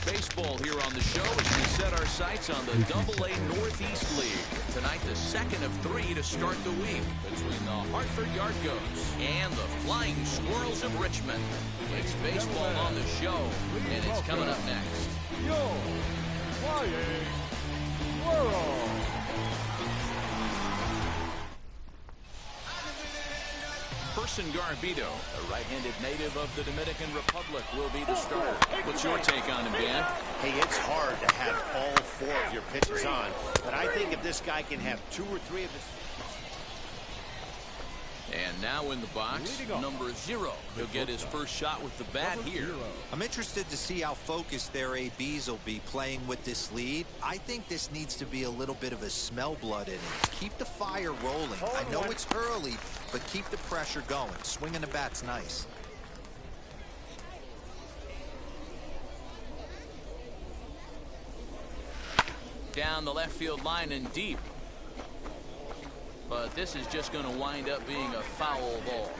Baseball here on the show as we set our sights on the AA Northeast League. Tonight, the second of 3 to start the week between the Hartford Yard Goats and the Flying Squirrels of Richmond. It's baseball on the show, and it's coming up next. Yo, Flying Squirrels. Person Garbito, a right-handed native of the Dominican Republic, will be the starter. What's your take on him, Dan? Hey, it's hard to have all 4 of your pitches on, but I think if this guy can have 2 or 3 of his... And now in the box, number 0. He'll get his first shot with the bat here. I'm interested to see how focused their ABs will be playing with this lead. I think this needs to be a little bit of a smell blood inning. Keep the fire rolling. I know it's early, but keep the pressure going. Swinging the bat's nice. Down the left field line and deep. But this is just going to wind up being a foul ball.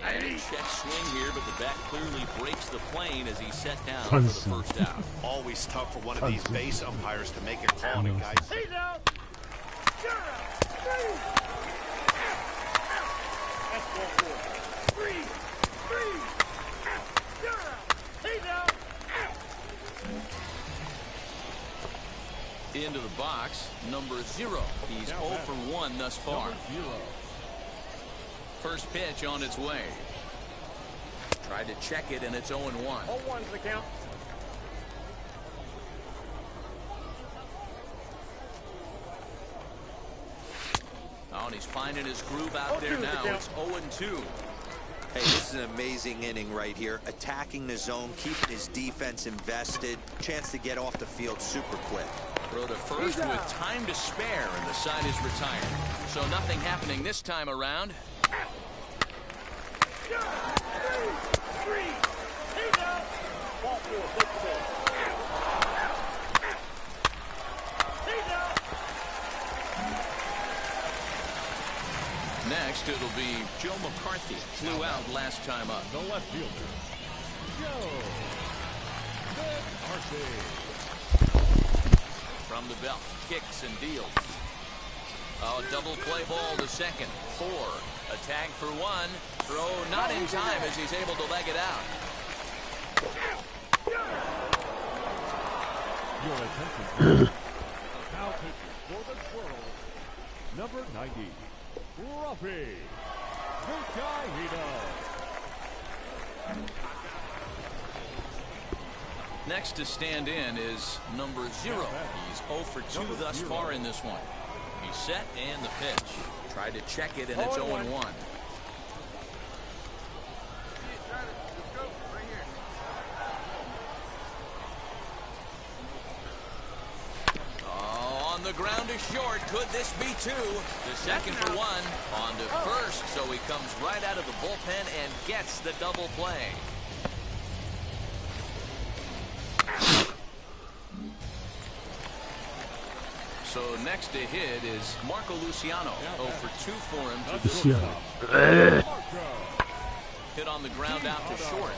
And a check swing here, but the bat clearly breaks the plane as he's set down for the first out. Always tough for one of these base umpires to make a call on a guy. He's out. You're out. 3. That's ball 4. 3. You're out. He's out. Into the box, number 0. He's 0 for 1 thus far. First pitch on its way. Tried to check it, and it's 0-1. 0-1's the count. Oh, and he's finding his groove out there now. It's 0-2. Hey, this is an amazing inning right here. Attacking the zone, keeping his defense invested. Chance to get off the field super quick. Throw to first with time to spare, and the side is retired. So nothing happening this time around. 3. He's out. Ball 4. Take the ball. He's out. Next, it'll be Joe McCarthy. Flew out last time up. The left fielder, Joe McCarthy. From the belt, kicks and deals. Oh, double play ball to second. 4. A tag for 1. Throw not in time as he's able to leg it out. Your attention, please. Now pitching for the Squirrels, number 90, Ruffy Vizcaíno. Next to stand in is number 0. He's 0 for 2 thus far in this one. He's set and the pitch. Tried to check it, and it's 0-1. Oh, on the ground to short. Could this be 2? The second for 1. On to first, so he comes right out of the bullpen and gets the double play. So next to hit is Marco Luciano. 0 for 2 for him to this point. Hit on the ground out to short.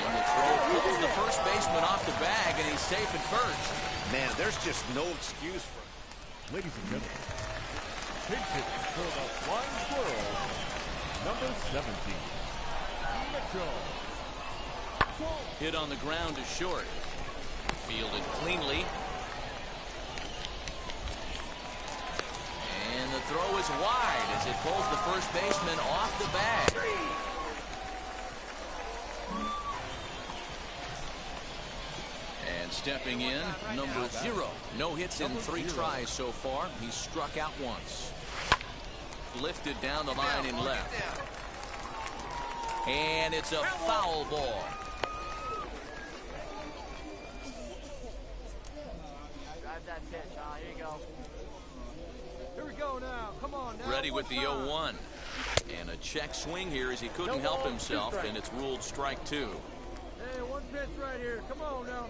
And the throw pulls the first baseman off the bag, and he's safe at first. Man, there's just no excuse for... Ladies and gentlemen, big hit for the Flying Squirrels, number 17, Mitchell. Hit on the ground to short. Fielded cleanly. And the throw is wide as it pulls the first baseman off the bag. And stepping in, number 0. No hits in 3 tries so far. He's struck out once. Lifted down the line in left. And it's a foul ball. That pitch, here you go. Here we go now. Come on now. Ready with the 0-1. And And a check swing here as he couldn't help himself, and it's ruled strike two. Hey, one pitch right here. Come on now.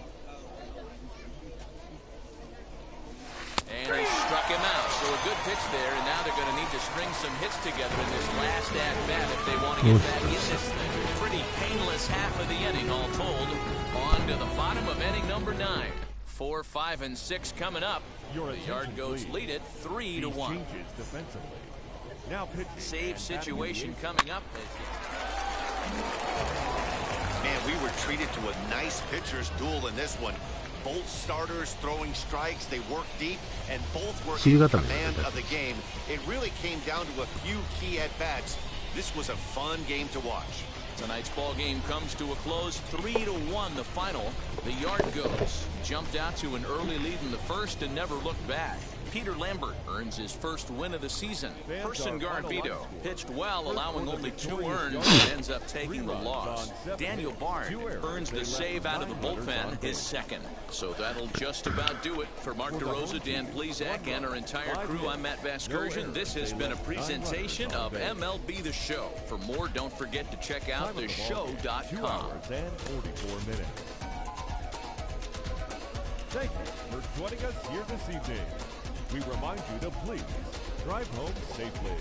And he struck him out. So a good pitch there, and now they're going to need to string some hits together in this last at-bat if they want to get back in this thing. Pretty painless half of the inning, all told. On to the bottom of inning number 9. 4, 5, and 6 coming up. The Yard Goats lead it 3-1. Changes defensively. Now pitch. Save situation coming up. Man, we were treated to a nice pitcher's duel in this one. Both starters throwing strikes, they worked deep, and both were in command of the game. It really came down to a few key at-bats. This was a fun game to watch. Tonight's ball game comes to a close, 3-1 the final. The Yard Goats jumped out to an early lead in the first and never looked back. Peter Lambert earns his first win of the season. Person guard Vito pitched well, allowing only 2 earned, and ends up taking the loss. Daniel Bard earns the save out of the bullpen, his second. So that'll just about do it. For Mark DeRosa, Dan Plesac, and our entire crew, I'm Matt Vasgersian. This has been a presentation of MLB The Show. For more, don't forget to check out theshow.com. 2 hours and 44 minutes. Thank you for joining us here this evening. We remind you to please drive home safely.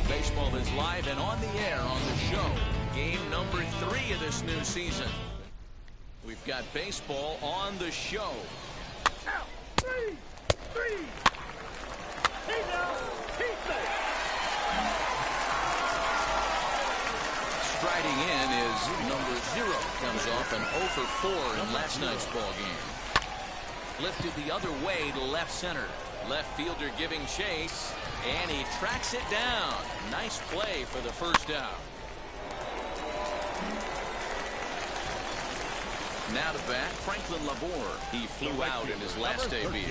Baseball is live and on the air on the show. Game number 3 of this new season. We've got baseball on the show. Out. 3. Hey now. He's safe. Striding in is number 0. Comes off an 0 for 4 in last night's ball game. Lifted the other way to left center. Left fielder giving chase, and he tracks it down. Nice play for the first out. Now to bat, Franklin Labor. He flew out in his last AB.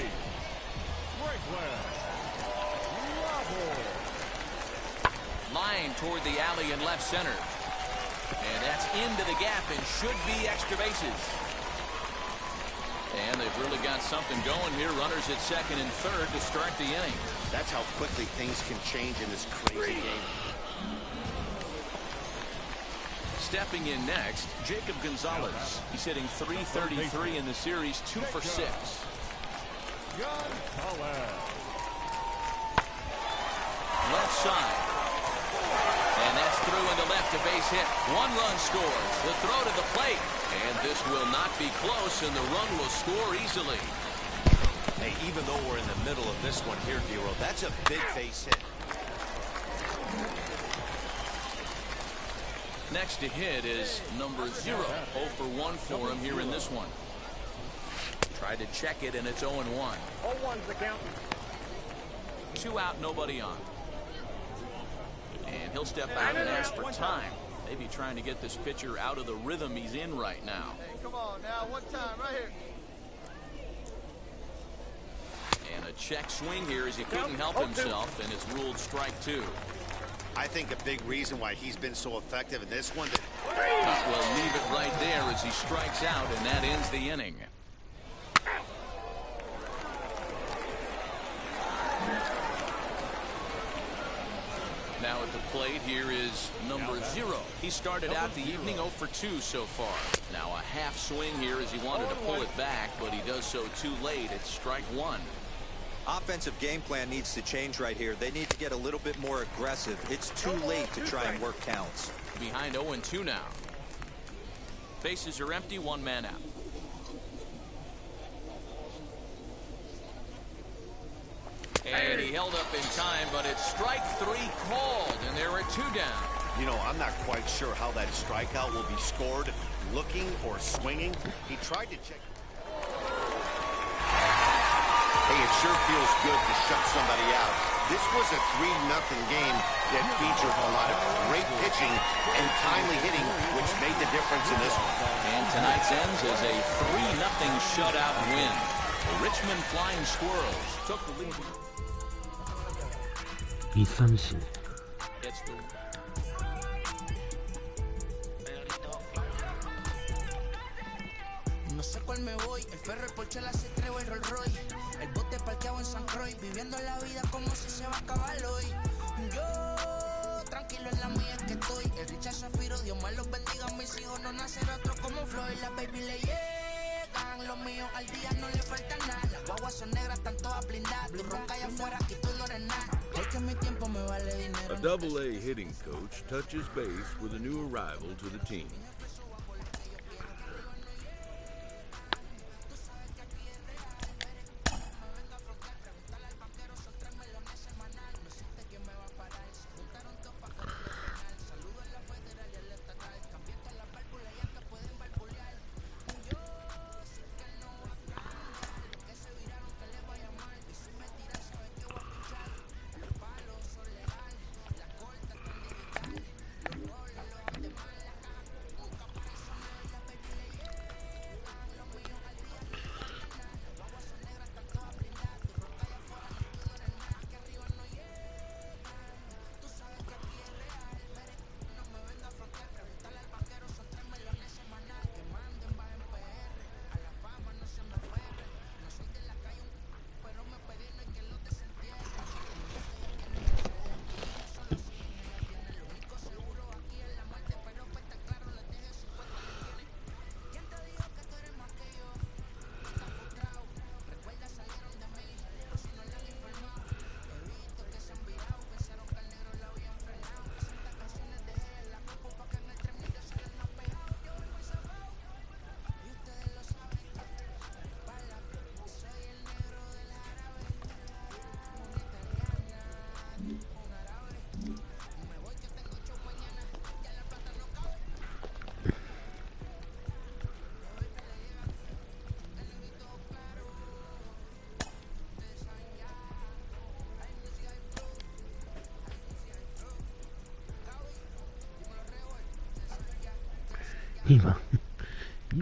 Line toward the alley in left center. And that's into the gap and should be extra bases. And they've really got something going here. Runners at second and third to start the inning. That's how quickly things can change in this crazy game. Stepping in next, Jacob Gonzalez. He's hitting .333 in the series, 2 for 6. Left side. And that's through into left, a base hit. 1 run scores. The throw to the plate. And this will not be close, and the run will score easily. Hey, even though we're in the middle of this one here, Dero, that's a big base hit. Next to hit is number 0. 0 for 1 for him here in this one. Tried to check it, and it's 0-1. 0-1's the count. 2 out, nobody on. And he'll step out and ask for time. Maybe trying to get this pitcher out of the rhythm he's in right now. Hey, come on now, one time, right here. And a check swing here as he couldn't help himself, and it's ruled strike 2. I think a big reason why he's been so effective in this one. Will leave it right there as he strikes out, and that ends the inning. Now at the plate here is number 0. He started out the evening 0 for 2 so far. Now a half swing here as he wanted to pull it back, but he does so too late. It's strike 1. Offensive game plan needs to change right here. They need to get a little bit more aggressive. It's too late to try and work counts. Behind 0-2 now. Bases are empty, 1 man out. And he held up in time, but it's strike 3 called, and there are 2 down. You know, I'm not quite sure how that strikeout will be scored, looking or swinging. He tried to check. sure feels good to shut somebody out. This was a 3-0 game that featured a lot of great pitching and timely hitting, which made the difference in this one. And tonight's ends as a 3-0 shutout win. The Richmond Flying Squirrels took the lead. 2三振 It's the No sé cuál me voy, el ferro, el Porsche, la C3 o el Rolls Royce. El bote parqueado en San Croix, viviendo la vida como si se va a acabar hoy. Yo, tranquilo en la mía es que estoy. El Richard Zafiro, Dios más los bendiga, mis hijos no nacen otro como Floyd. Las baby le llegan, los míos al día no le falta nada. Las guaguas son negras, están todas blindadas. Tu ronca allá afuera, aquí tú no eres nada. Es que mi tiempo me vale dinero. A AA hitting coach touches base with a new arrival to the team.2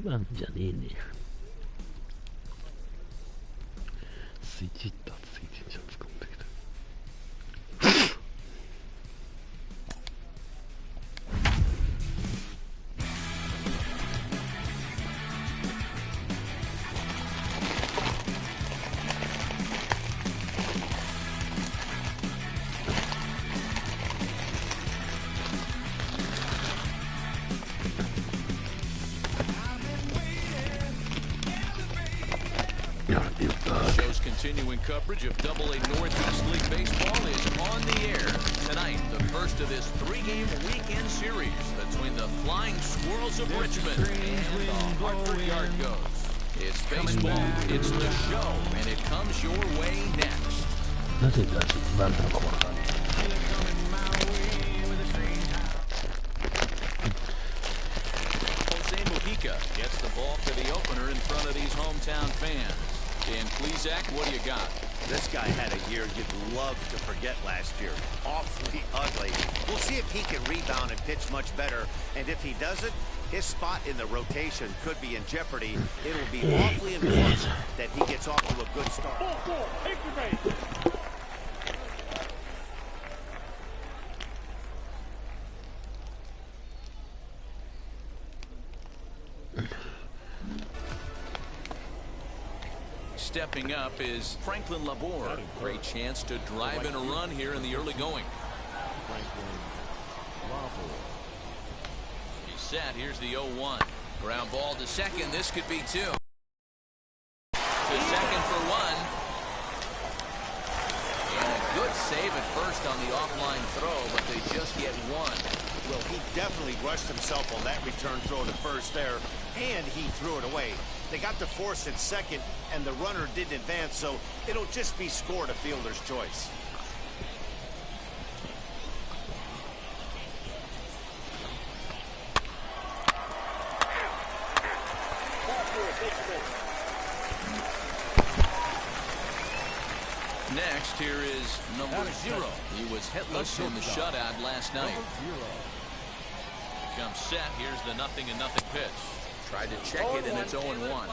番じゃねえね。スイッチヒッターついてんじゃん、使うんだけど。Continuing coverage of AA Northeast League Baseball is on the air. Tonight, the first of this 3-game weekend series between the Flying Squirrels of Richmond and the Hartford Yard Goats. It's baseball, it's the show, and it comes your way next. なぜだし、なんだこれ。Jose Mujica gets the ball for the opener in front of these hometown fans. Dan Plesac, what do you got? This guy had a year you'd love to forget last year. Awfully ugly. We'll see if he can rebound and pitch much better. And if he doesn't, his spot in the rotation could be in jeopardy. It'll be awfully important that he gets off to a good start. Take your base. Stepping up is Franklin Labor. Great chance to drive in a run here in the early going. He's set. Here's the 0-1. Ground ball to second. This could be two. To second for one. And a good save at first on the offline throw, but they just get one. Well, he definitely rushed himself on that return throw to first there, and he threw it away. They got to force at second, and the runner didn't advance, so it'll just be scored a fielder's choice. Next, here is number 0. He was hitless in the shutout last night. Comes set. Here's the 0-0 pitch. Tried to check it, and it's 0-1.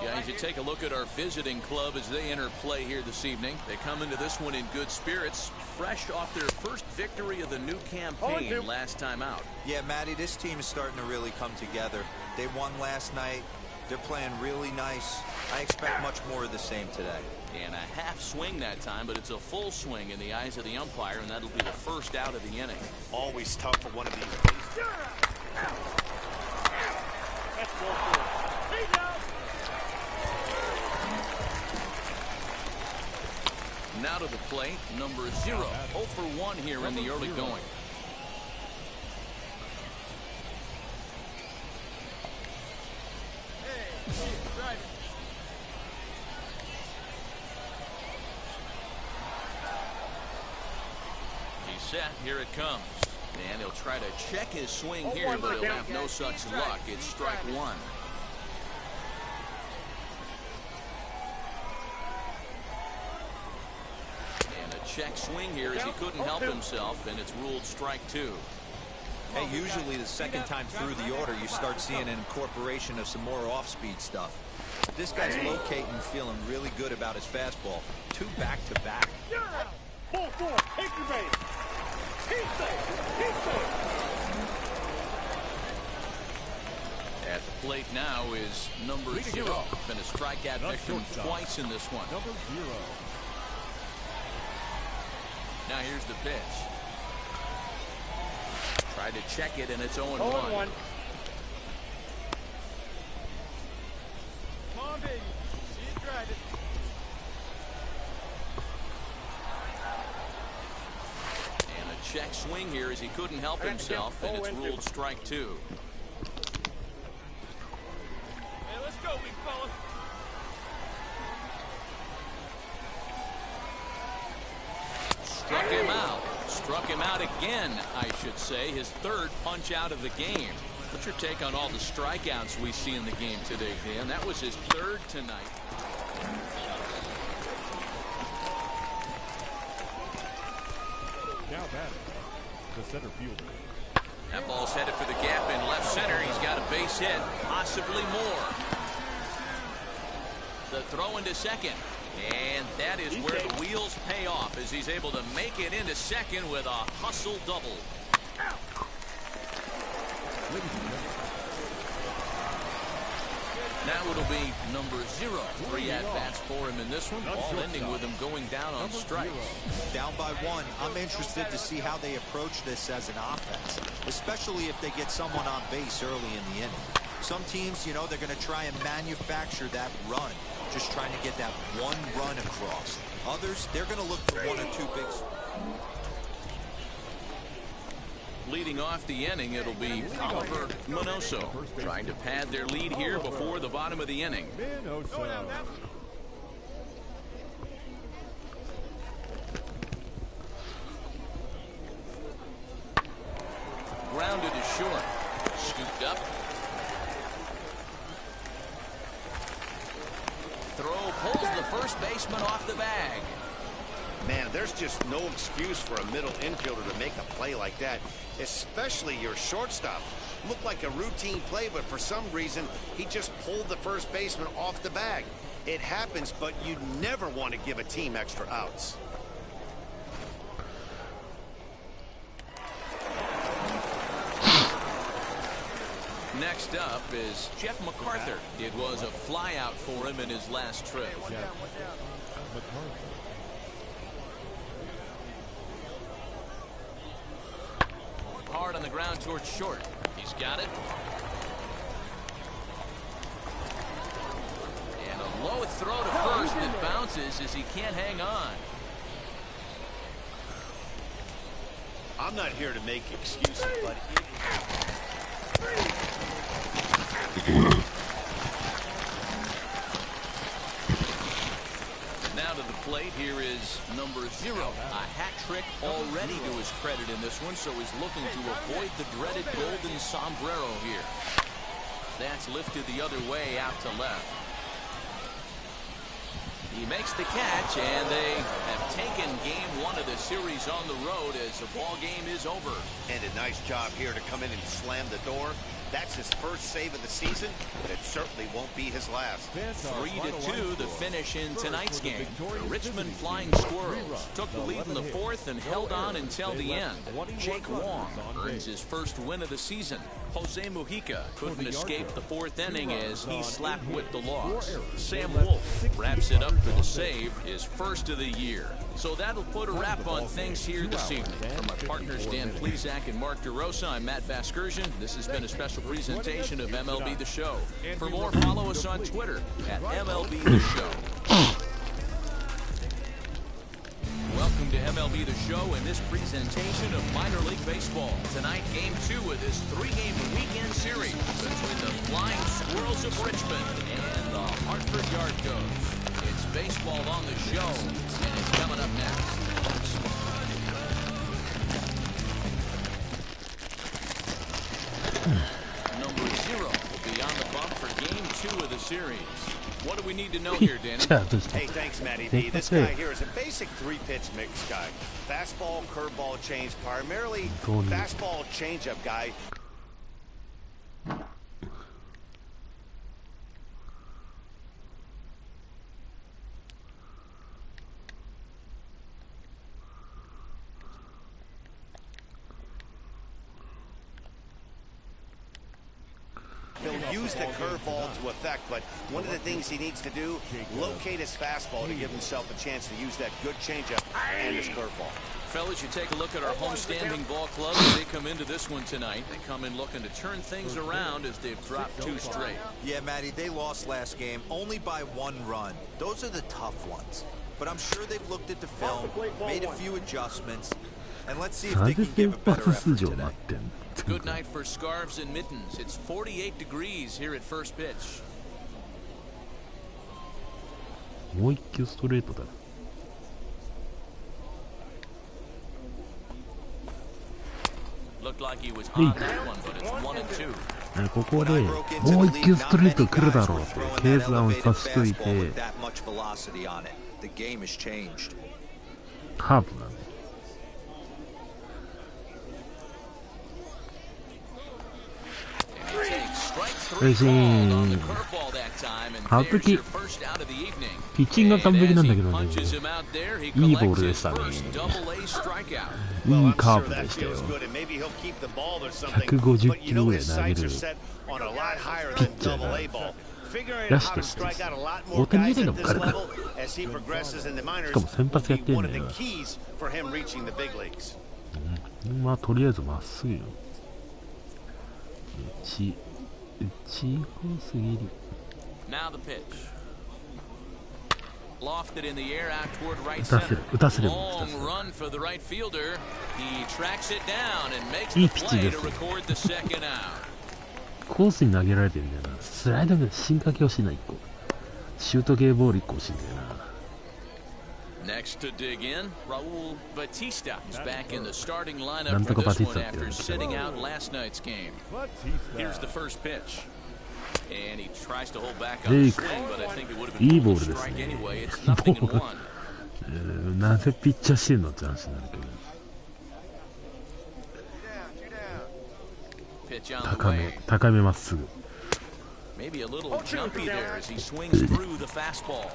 Guys, you take a look at our visiting club as they enter play here this evening. They come into this one in good spirits, fresh off their first victory of the new campaign last time out. Yeah, Matty, this team is starting to really come together. They won last night. They're playing really nice. I expect much more of the same today. And a half swing that time, but it's a full swing in the eyes of the umpire, and that'll be the first out of the inning. Always tough for one of these. Now to the plate, number 0. 0 for 1 here in the early going. He's set. Here it comes. And he'll try to check his swing here, but he'll have no such luck. It's strike 1. And a check swing here as he couldn't help himself, and it's ruled strike 2. Hey, usually the second time through the order, you start seeing an incorporation of some more off-speed stuff. This guy's locating, feeling really good about his fastball. 2 back-to-back. Pull forward, take your base. He's safe. At the plate now is number 0. Been a strikeout victim twice in this one. Number 0. Now here's the pitch. Tried to check it, and it's 0-1. 0-1. Come on, baby. See it, drive it. And a check swing here as he couldn't help himself, and it's ruled strike 2. Hey, let's go, big fella. Struck him out. Struck him out again, I should say. His 3rd punch out of the game. What's your take on all the strikeouts we see in the game today, Dan? That was his 3rd tonight. Now batting, the center fielder. That ball's headed for the gap in left center. He's got a base hit, possibly more. The throw into second. And that is where the wheels pay off as he's able to make it into second with a hustle double. Now it'll be number 0. 3 at-bats for him in this one. All ending with him going down on strikes. Down by 1. I'm interested to see how they approach this as an offense, especially if they get someone on base early in the inning. Some teams, you know, they're going to try and manufacture that run, just trying to get that 1 run across. Others, they're going to look for 1 or 2 big. Leading off the inning, it'll be Oliver Minoso trying to pad their lead here before the bottom of the inning. Grounded to short. Scooped up. Throw pulls the first baseman off the bag. Man, there's just no excuse for a middle infielder to make a play like that, especially your shortstop. Looked like a routine play, but for some reason, he just pulled the first baseman off the bag. It happens, but you never want to give a team extra outs. Next up is Jeff MacArthur. It was a flyout for him in his last trip. Hard on the ground towards short. He's got it. And a low throw to first that bounces as he can't hang on. I'm not here to make excuses, but now to the plate, here is number 0. A hat trick already to his credit in this one, so he's looking to avoid the dreaded golden sombrero here. That's lifted the other way out to left. He makes the catch, and they have taken game one of the series on the road as the ball game is over. And a nice job here to come in and slam the door. That's his first save of the season, but it certainly won't be his last. 3-2 the finish in tonight's game. The Richmond Flying Squirrels took the lead in the fourth and held on until the end. Jake Wong earns his first win of the season. Jose Mujica couldn't escape the fourth inning as he slapped with the loss. Sam Wolf wraps it up for the save, his first of the year. So that'll put a wrap on things here this evening. From my partners Dan Plesac and Mark DeRosa, I'm Matt Vasgersian. This has been a special presentation of MLB The Show. For more, follow us on Twitter at MLB The Show. Welcome to MLB The Show and this presentation of minor league baseball. Tonight, game 2 of this 3-game weekend series between the Flying Squirrels of Richmond and the Hartford Yard Goats. It's baseball on the show, and it's coming up next. Number 0 will be on the bump for game 2 of the series. What do we need to know here, Danny? Hey, thanks, Matty B. This guy here is a basic 3-pitch mix guy. Fastball, curveball, change, primarily fastball, changeup guy. He'll use the curveball to effect, but one of the things he needs to do, locate his fastball to give himself a chance to use that good changeup and his curveball. Fellas, you take a look at our homestanding ball club. They come into this one tonight. They come in looking to turn things around as they've dropped 2 straight. Yeah, Matty, they lost last game only by 1 run. Those are the tough ones. But I'm sure they've looked at the film, made a few adjustments, and let's see if they can give a better effort today. Good night for scarves and mittens. It's 48 degrees here at first pitch. もう一球ストレートだ。Looked like he was on that one, but it's 1-2. ここでもう一球ストレート来るだろうって計算をさせといてカーブなんで。完璧。ピッチングが完璧なんだけどね。いいボールでしたね。いいカーブでしたよ。150キロぐらい投げるピッチャーがらしくしてます。大谷みたいなのも彼だ。しかも先発やってるんだよな。まあとりあえずまっすぐよ。内方すぎる。Lofted in the air out toward right 打たせ center. る。 Long run for the right fielder. He tracks it down and makes the play to record the second out. コースに投げられてるんだよな。スライダーで進化系欲しいな1個。シュート系ボール1個欲しいんだよな。Next to dig in, Raul Batista is back in the starting lineup for this one after sitting out last night's game. Here's the first pitch. And he tries to hold back on the swing, but I think it would have been a strike anyway. It's 0-1. なぜピッチャーしてんのって話になるけど。高めまっすぐ。Maybe a little jumpy there as he swings through the fastball.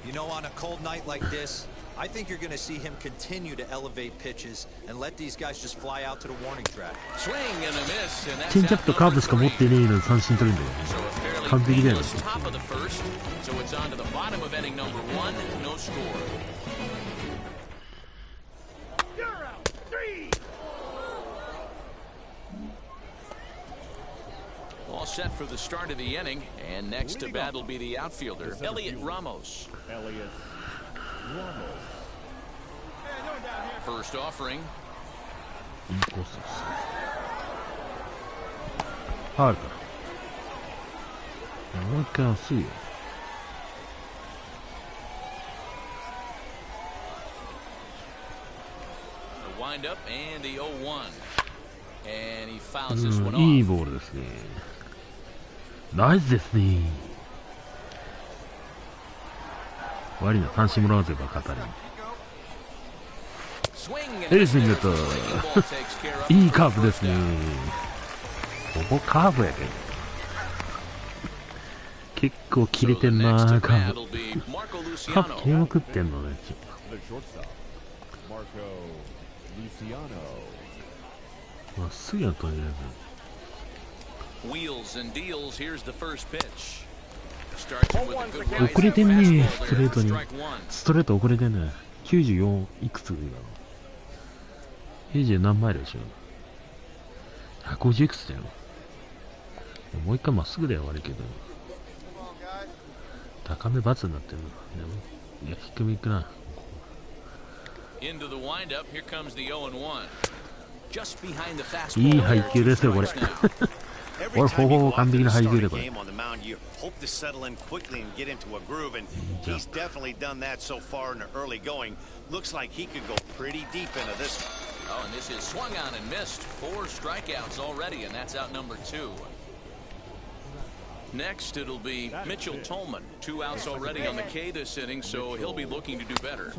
You know, on a cold night like this, I think you're going to see him continue to elevate pitches and let these guys just fly out to the warning track. Swing and a miss, and that's チェンジアップとカーブしか持ってねえのに三振取るんだよね。完璧だよね。top of the first, so it's on to the bottom of inning number 1, no score. You're out. 3. All set for the start of the inning, and next to bat will be the outfielder, Elliot Ramos. First offering. インコースです。ファウルか。もう一回安いよ。The windup and the 0-1. And he fouls this one off. いいボールですね。ナイスですね。悪いな、三振もらおうぜバカタリ。エースになった。いいカーブですね。ここカーブやけど。結構切れてんなー、カーブ。カーブ切れまくってんのね。まっすぐやとりあえず。遅れてんねー、ストレートに。ストレート遅れてんね。94いくつだろう。90何マイルでしょ。150いくつだよ。もう一回まっすぐでは悪いけど。高め×になってるの。いや、低めいくな。いい配球ですよ、これ。俺、ほぼ完璧な配球で、これ。Next, it'll be Mitchell Tolman. 2 outs already on the K this inning, so he'll be looking to do better.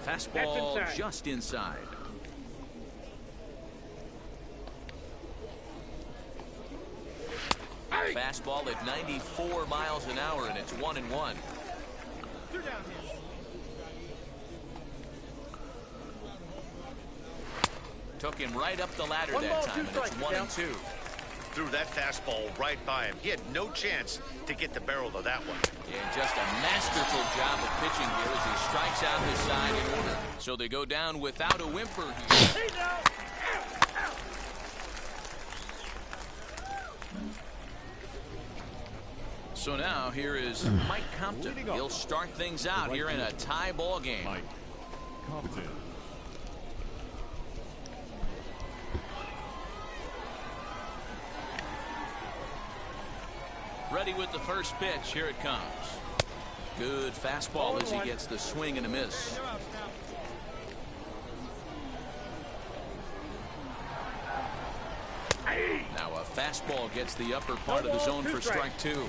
Fastball just inside. Fastball at 94 miles an hour, and it's 1-1. Took him right up the ladder that time, and it's 1-2. Threw that fastball right by him. He had no chance to get the barrel of that one. And just a masterful job of pitching here as he strikes out his side in order. So they go down without a whimper here. So now here is Mike Compton. He'll start things out here in a tie ball game. Mike Compton. Ready with the first pitch. Here it comes. Good fastball as he gets the swing and a miss. Now a fastball gets the upper part of the zone for strike 2.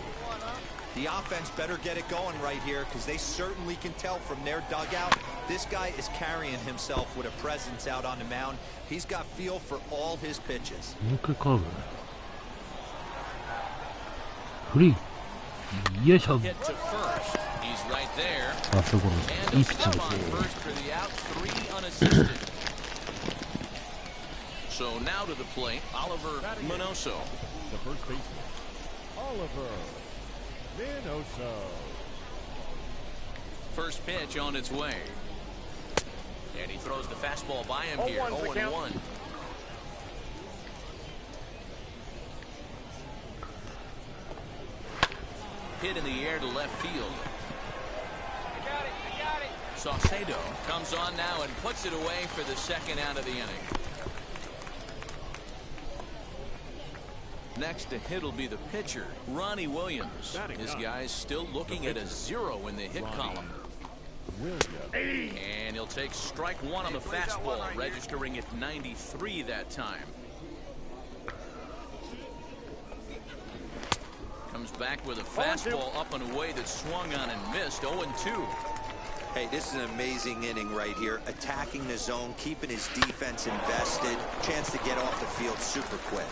The offense better get it going right here because they certainly can tell from their dugout. This guy is carrying himself with a presence out on the mound. He's got feel for all his pitches. Free. Yes, Hit to first. He's right there. And a stop on first for the out, 3 unassisted. So now to the plate, Oliver Minoso. The first baseman, Oliver Minoso. First pitch on its way. And he throws the fastball by him here. 0-1. Hit in the air to left field. Saucedo comes on now and puts it away for the second out of the inning. Next to hit will be the pitcher, Ronnie Williams. This guy's still looking at a 0 in the hit column. And he'll take strike 1 on the fastball, registering at 93 that time. Comes back with a fastball up and away that swung on and missed. 0-2. Hey, this is an amazing inning right here. Attacking the zone, keeping his defense invested. Chance to get off the field super quick.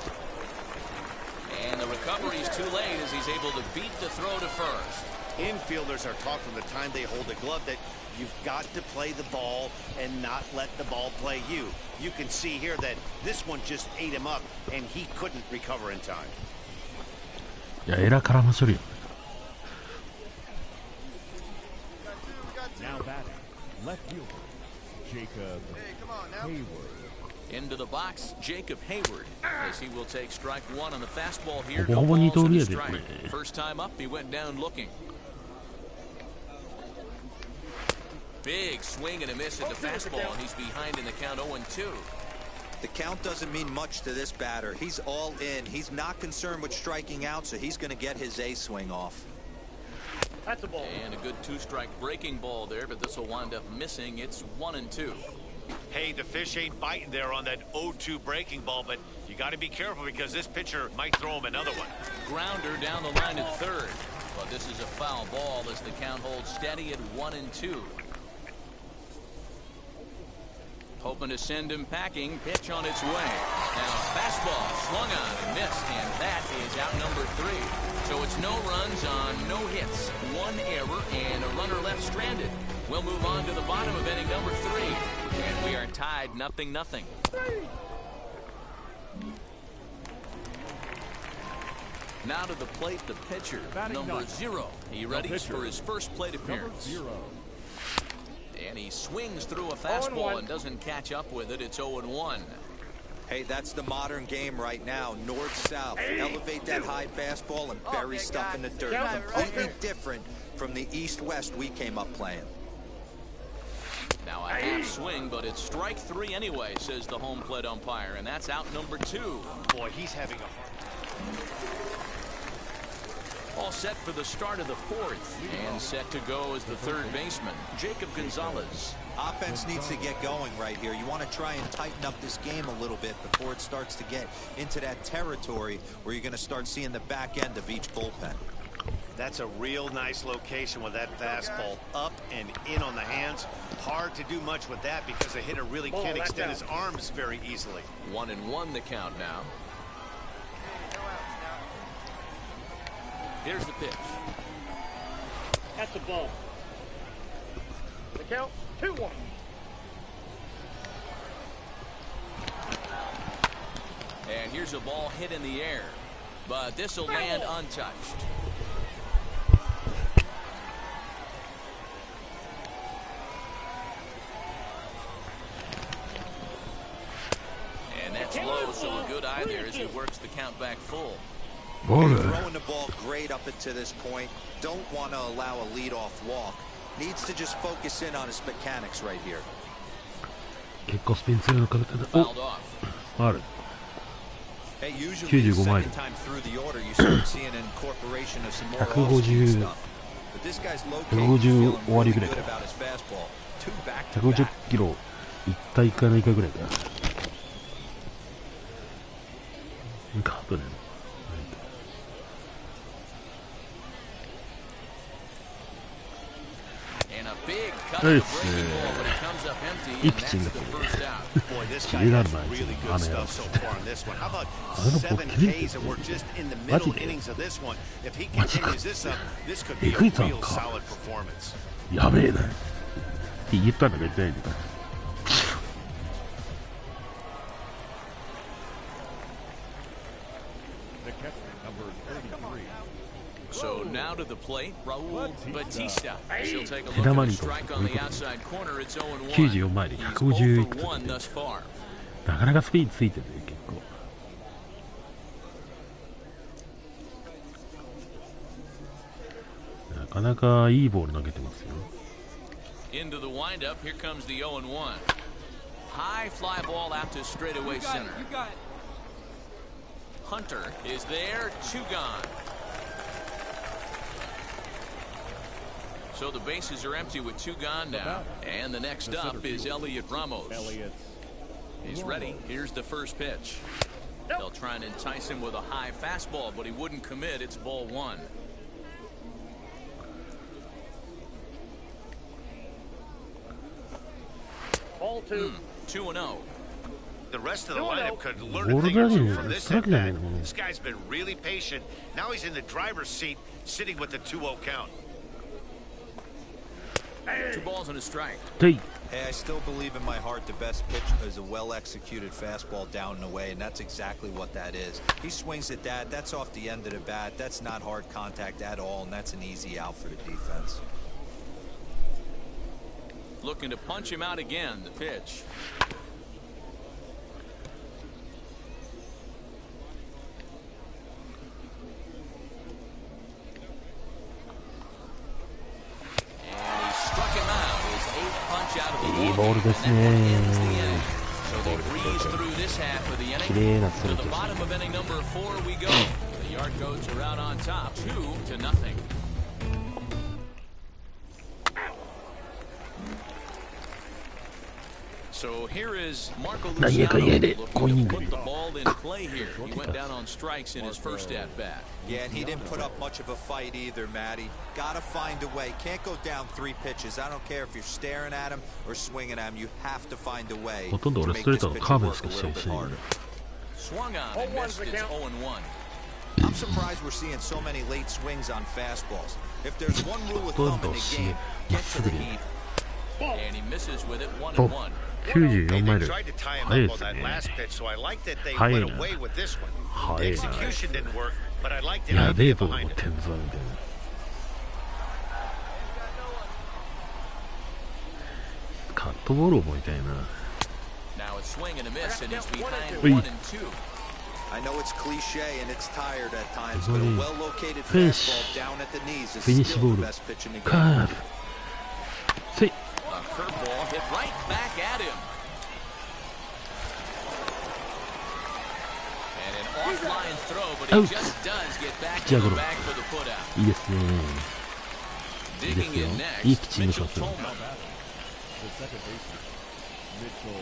And the recovery's too late as he's able to beat the throw to first. Infielders are taught from the time they hold the glove that you've got to play the ball and not let the ball play you. You can see here that this one just ate him up and he couldn't recover in time. いや、エラーからの処理。 Now batting, left fielder, Jacob Hayward. Into the box, Jacob Hayward, as he will take strike 1 on the fastball here. ほぼほぼ二刀流やで、これ。 First time up, he went down looking. Big swing and a miss at the fastball, and he's behind in the count 0-2. The count doesn't mean much to this batter. He's all in. He's not concerned with striking out, so he's going to get his A swing off. That's a ball. And a good 2-strike breaking ball there, but this will wind up missing. It's 1-2. Hey, the fish ain't biting there on that 0-2 breaking ball, but you got to be careful because this pitcher might throw him another one. Grounder down the line at third. But this is a foul ball as the count holds steady at 1-2. Hoping to send him packing. Pitch on its way. Now fastball swung on and missed, and that is out number 3. So it's no runs on no hits, 1 error, and a runner left stranded. We'll move on to the bottom of inning number 3, and we are tied 0-0. Now to the plate, the pitcher, number 0. He readies for his first plate appearance. And he swings through a fastball and doesn't catch up with it. It's 0-1. Hey, that's the modern game right now. North-south. Elevate that high fastball and bury stuff in the dirt. Completely different from the east-west we came up playing. Now a half swing, but it's strike 3 anyway, says the home plate umpire, and that's out number 2. Boy, he's having a hard... All set for the start of the 4th, and set to go as the third baseman, Jacob Gonzalez. Offense needs to get going right here. You want to try and tighten up this game a little bit before it starts to get into that territory where you're going to start seeing the back end of each bullpen. That's a real nice location with that fastball up and in on the hands. Hard to do much with that because the hitter really can't extend his arms very easily. 1-1 the count now. Here's the pitch. That's the ball. The count, 2-1. And here's a ball hit in the air, but this will land untouched. And that's low, so a good eye there as he works the count back full. Throwing the ball great up until this point. Don't want to allow a leadoff walk. Needs to just focus in on his mechanics right here. 結構スピン強いのかけてる。お、ある。Hey, usually the second time through the order you start seeing an incorporation of some more off-speed stuff. But this guy's located feeling really good about his fastball. 2 back-to-back. 150キロいったいかないかぐらいだ。カートね。いいピッチングだったね。切れらんないですよ、あの野郎。あのボール切れてるってマジでマジか。えぐいさんか。やべえな。言ったんだか言ってないんだか。So now to the plate, Raul Batista. She'll take a look at the strike on the outside corner. It's 0-1. 94マイル、151 thus far. なかなかスピードついてるね、結構。なかなかいいボール投げてますよ。Into the windup, here comes the 0-1. High fly ball out to straightaway center. Hunter is there, 2 gone. So the bases are empty with 2 gone now. And the next up is Elliot Ramos. He's ready. Here's the first pitch. They'll try and entice him with a high fastball, but he wouldn't commit. It's ball 1. Ball 2. 2-0. The rest of the lineup could learn a thing or two from this at bat. This guy's been really patient. Now he's in the driver's seat, sitting with the 2-0 count. 2 balls and a strike. Hey, I still believe in my heart the best pitch is a well-executed fastball down and away, and that's exactly what that is. He swings at that. That's off the end of the bat. That's not hard contact at all, and that's an easy out for the defense. Looking to punch him out again. The pitch.いいボールですね。綺麗なストレートですね。So here is Marco 何やかんやで Luciano 5イニン looking グ to put the ball in play here. He went down on strikes in his first at bat. Yeah, and he didn't put up much of a fight either, Matty. Gotta find a way. Can't go down 3 pitches. I don't care if you're staring at him or swinging at him. You have to find a way ほとんど to 俺ス make トレー this トの pitcher カーブで work し a か試 little 合し bit ないん harder. で Swung on and missed. It's 0-1. I'm surprised we're seeing so many late swings on fastballs. If there's one rule of ほと thumb んど in the し game, まっ get す to ぐ the で heat. And he misses with it お 1-1. 94マイル Tried to tie him 速い up で on す that ね last pitch, so I like that they 速い went な away with this one. 速 The いな execution didn't work, but I liked the やべえ idea と思う behind it. 天才みたいなカットボールを思いたいな Now it's swing and a miss, and he's behind Oi. 1-2. I know it's cliche and it's tired at times, but a Everybody well-located finish. fastball down at the knees is Finish still the ball. best pitch in the カ game. ーブせい A curveball hit right back at him. And an offline throw, but he Out. just does get back Pitcher to the goal. bag for the putout. いいですね Digging in いい next, ピッチングし Mitchell ますよ Tolman. The second baseman, Mitchell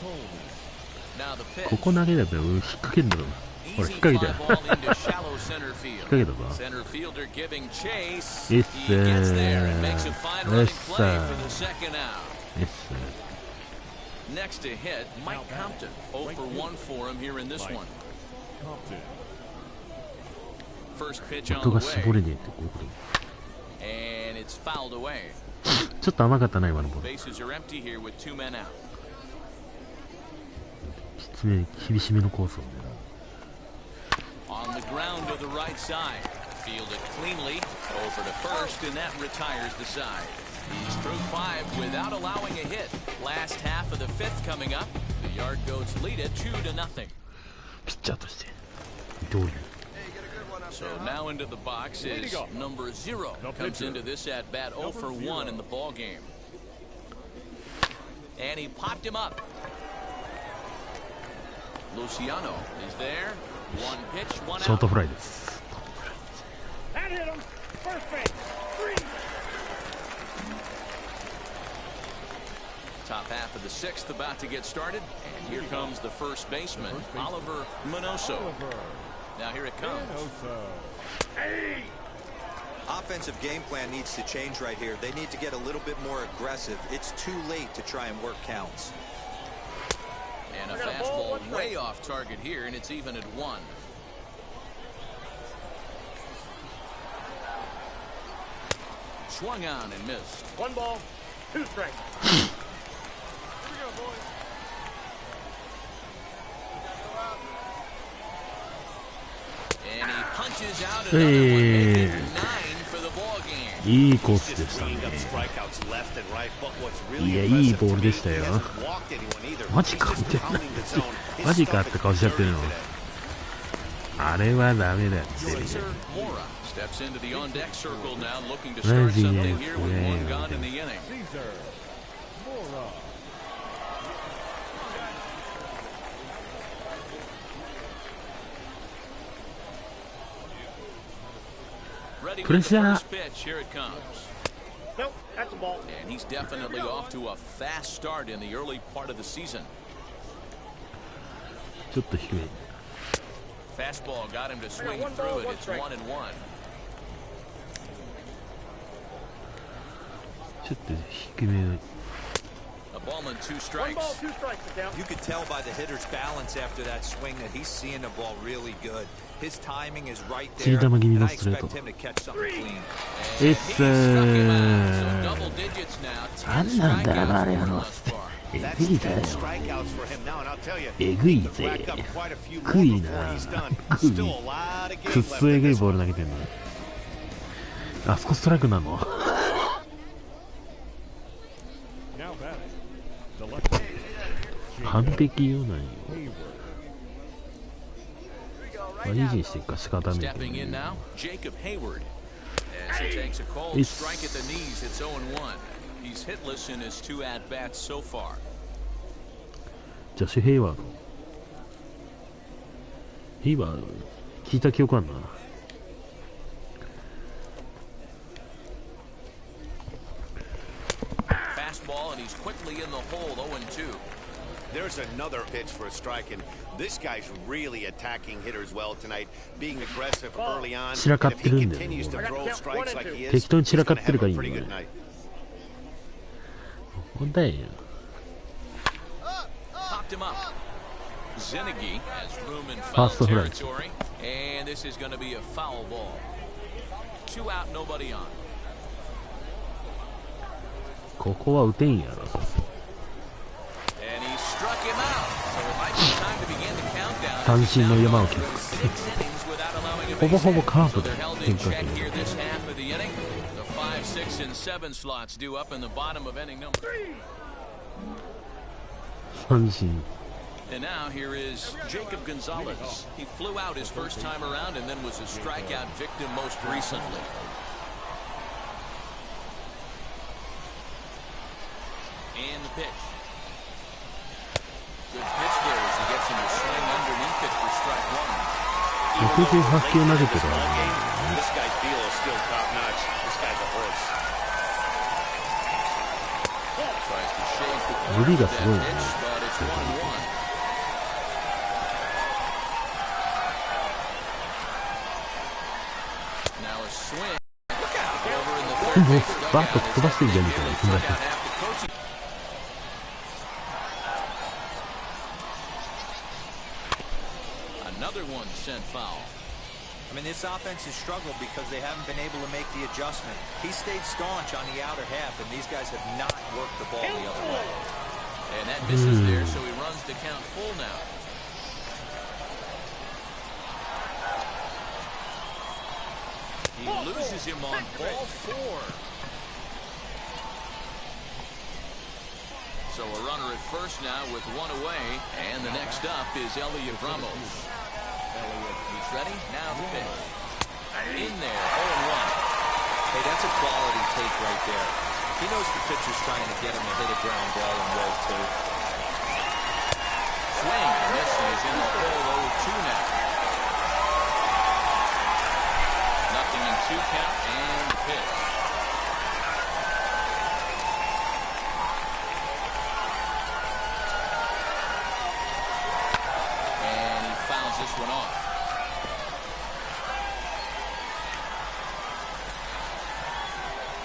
Tolman. Now the こ pitch. こ投げだと引っ掛けんだろほら Easy 引っ掛け fly た ball into shallow center 引っ field. 掛けたぞ Center fielder giving chase. It's, He gets there and makes a fine running it's, play for the second out. です Next to hit, Mike Compton. 0 for 1 for him here in this one. Compton. First pitch on 音 the が絞れ way. ねえってこういうこと And it's fouled away. ちょっと甘かったな今のボール Bases are empty here with 2 men out. きつめ厳しめのコースをね On the ground to the right side. Fielded cleanly. Over to first, and that retires the side. He's through 5 without allowing a hit. Last half of the 5th coming up. The Yard Goats lead it 2-0. ピッチャーとしてどういう So now into the box is number 0. Comes into this at bat 0 for 1 in the ball game. And he popped him up. Luciano is there. 1 pitch, 1ショー out. トフライです That hit him. First base. 3. Top half of the 6th about to get started. And here comes the first baseman, Oliver Minoso. Now here it comes. Hey. Offensive game plan needs to change right here. They need to get a little bit more aggressive. It's too late to try and work counts. And a fastball way off target here, and it's even at 1. Swung on and missed. 1 ball, 2 strikes. And he punches out another one, making it 9 for the ball game. いいコースでしたね Strikeouts left and right, but what's い really やいい impressive ボー to ル me, でした he よ hasn't walked anyone either. マジか He's みたい pounding the zone. His マジか stuff って顔しちゃってるの is dirty today. あれはダメだよ Chaser Mora steps into the on-deck circle now, looking to start something here with 1 gone in the inning. Caesar Mora. Ready with the Pressure. first pitch, here it comes. Nope, that's a ball. And he's definitely off to a fast start in the early part of the season. ちょっと低め Fastball got him to swing one through ball, it. one It's strike. 1-1. ちょっと低め A ball and 2 1 strikes. ball, 2 strikes to count. You could tell by the hitter's balance after that swing that he's seeing the ball really good. His timing is right there, Cheetah McGee and Iのストレート expect him to catch something clean. And he It's, struck him out. So double digits now. 10何なんだよあれ strikeouts あ for him の thus far. え That's ぐいだよ 10 strikeouts for him now, and I'll tell you, えぐい he could ぜ rack up quite a few く more い before な he's done. くい Still a lot of くっ game そ left え in ぐい this ボー one. ル投げてんのあそこストライクなの Now batting. The lefty. 完璧よなんよ Hayward. 維持していくか仕方ねえけど Stepping in ね now, Jacob Hayward. As he takes a cold It's- strike at the knees, it's 0-1. He's hitless in his 2 at-bats so far. ジョシュ・ヘイワードヘイワード聞いた記憶あんな Fastball fastball, and he's quickly in the hole, 0-2. There's another pitch for a strike, and this guy's really attacking hitters well tonight, being aggressive early on. And if he continues to throw strikes like he is, he's going to have a pretty good night. 本当やん。 Popped him up. Zenigi has room in foul territory, and this is going to be a foul ball. 2 out, nobody on. ここは打てんやろ。 And he struck him out. So it might be time to begin the countdown. 三振の山を切る。 6 innings without allowing a ほぼ base ほぼ hit. カーブ So だ they're よ。 held 変 in 化 check 球。 here this half of the inning. The 5, 6, and 7 slots due up in the bottom of inning number 3. 三振。 And now here is Jacob Gonzalez. He flew out his first time around and then was a strikeout victim most recently. And the pitch. Good pitch there as he gets him to swing underneath it for strike 68球投げてる。 This guy's feel is still top notch. This guy's a horse. Tries to shave the 伸びがすごいね。 pitch, but it's 1-1. Now a swing. Look out. Over in the third もう base バット dugout. 飛ばしてるじゃんみたいな気持ち。 Another one sent foul. I mean, this offense has struggled because they haven't been able to make the adjustment. He stayed staunch on the outer half, and these guys have not worked the ball the other way. And that misses there, so he runs the count full now. He loses him on ball 4. So a runner at first now with 1 away, and the next up is Elliot Ramos. He's ready, now the pitch. In there, 0-1. Hey, that's a quality take right there. He knows the pitcher's trying to get him to hit a ground ball and roll too. Swing and miss, and he's in the hole, 0-2 now. Nothing in 2 count, and the pitch. And he fouls this one off.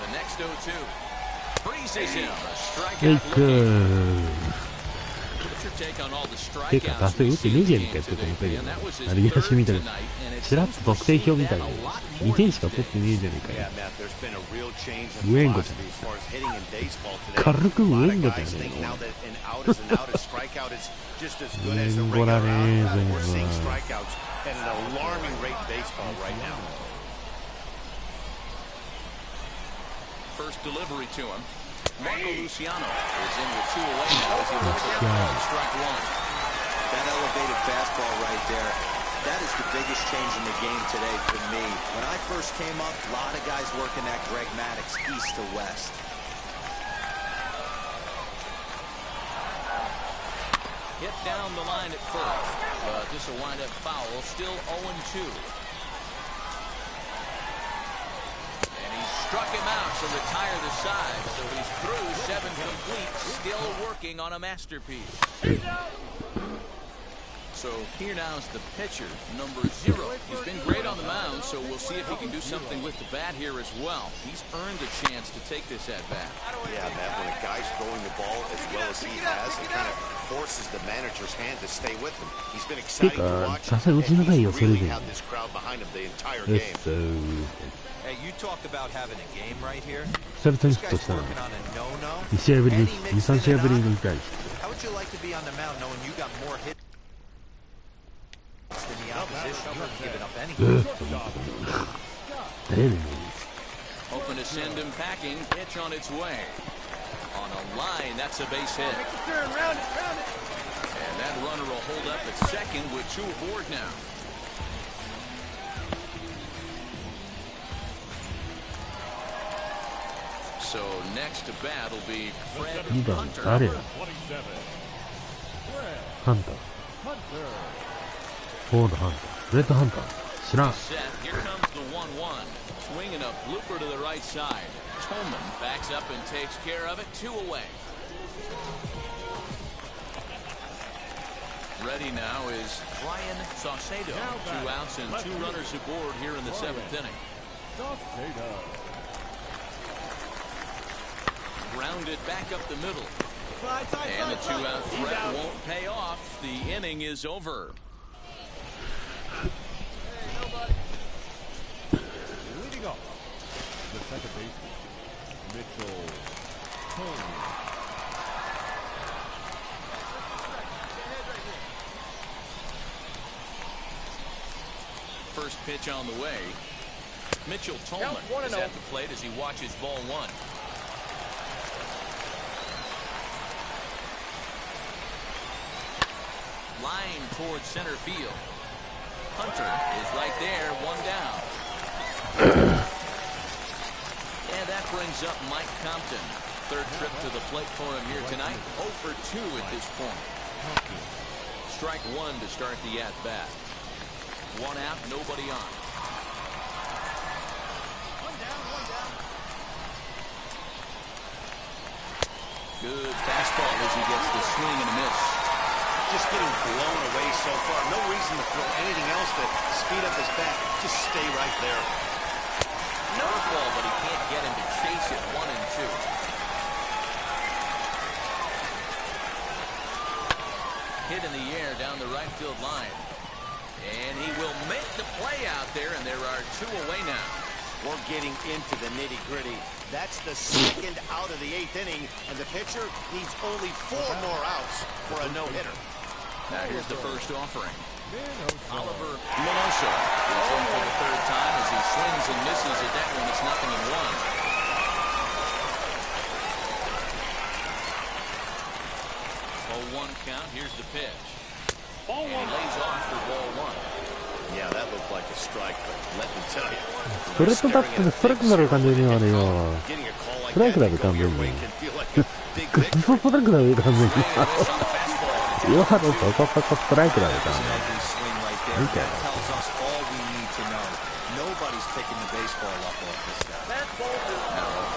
The next 0-2. Freezes him. A strikeout looking. てか、打線打ってねえじゃんかって思ったけど、あれ出しみたいな、ちらっと得点表みたいな、2点しか取ってねえじゃねえかよ。ウエンゴじゃん。軽くウエンゴじゃねえか。ウエンゴだねー、全部。First delivery to him. Marco Luciano is in with 2 away now as he looks at strike 1. That elevated fastball right there, that is the biggest change in the game today for me. When I first came up, a lot of guys working that Greg Maddux east to west. Hit down the line at first, but this will wind up foul, still 0-2. Struck him out to retire the side, so he's through 7 complete, still working on a masterpiece. So here now is the pitcher, number 0. He's been great on the mound, so we'll see if he can do something with the bat here as well. He's earned a chance to take this at bat. Yeah, Matt, when a guy's throwing the ball as well as he has, it kind of forces the manager's hand to stay with him. He's been exciting to watch, and he really had this crowd behind him the entire game. Hey, you talk about having a game right here. 久々にヒットしたの。2試合ぶりに、2、3試合ぶりに痛い。How would you like to be on the mound knowing you got more hits than the opposition? You haven't given up anything. Hoping to send him packing, pitch on its way. On a line, that's a base hit. And that runner will hold up at second with 2 aboard now. So next to bat will be Fred Hunter. 誰や？ハンター。フォードハンター。フレッドハンター。知らん。Set. Here comes the 1-1. swing and a blooper to the right side. Tolman backs up and takes care of it. 2 away. Ready now is Brian Saucedo. 2 outs and 2 runners aboard here in the 7th inning. Grounded back up the middle. And the 2-out threat won't pay off. The inning is over. Leading off, the second baseman, Mitchell Tolman. First pitch on the way. Mitchell Tolman is at the plate as he watches ball 1. Line towards center field. Hunter is right there, 1 down. And that brings up Mike Compton. 3rd trip to the plate for him here tonight. 0 for 2 at this point. Strike 1 to start the at-bat. 1 out, nobody on. 1 down, 1 down. Good fastball as he gets the swing and a miss. Just getting blown away so far. No reason to throw anything else to speed up his bat. Just stay right there. Curveball, but he can't get him to chase it. 1 and 2. Hit in the air down the right field line. And he will make the play out there, and there are 2 away now. We're getting into the nitty-gritty. That's the 2nd out of the 8th inning, and the pitcher needs only 4 more outs for a no-hitter. Now here's the first offering. Oliver Minoso is in for the 3rd time as he swings and misses at that one. It's 0-1 count. Here's the pitch. And he lays off for ball 1. Yeah, that looked like a strike, but let me tell you. ストレートタックでストライクになる感じにはね、ストライクだべ、完全に。ストライクだべ、完全に。今のとここストライクだべ、完全に。みたいな。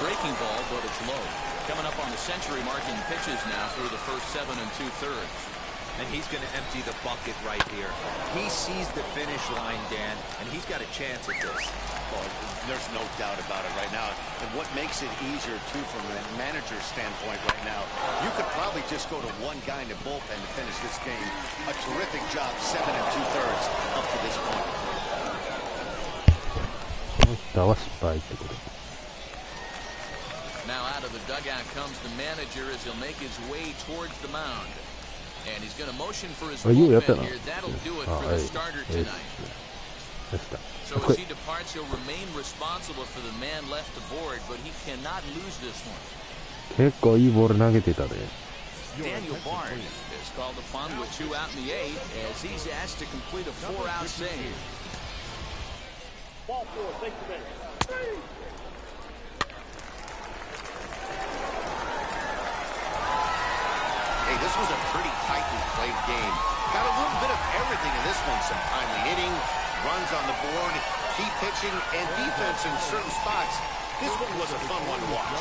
Breaking ball, but it's low. Coming up on the century mark in pitches now through the first 7 2/3. And he's going to empty the bucket right here. He sees the finish line, Dan, and he's got a chance at this. Well, there's no doubt about it right now. And what makes it easier, too, from a manager's standpoint right now, you could probably just go to 1 guy in the bullpen to finish this game. A terrific job, 7 2/3 up to this point. この人は失敗ってこと。 Now out of the dugout comes the manager as he'll make his way towards the mound. And he's going to motion for his bullpen here. That'll do it for the starter tonight. So as he departs, he'll remain responsible for the man left aboard, but he cannot lose this one. 結構いいボール投げてたね。 Daniel Bard is called upon with 2 out in the 8th as he's asked to complete a 4-out save. Ball 4, take the base. Hey, this was a pretty tightly played game. Got a little bit of everything in this one. Some timely hitting, runs on the board, key pitching, and defense in certain spots. This one was a fun one to watch.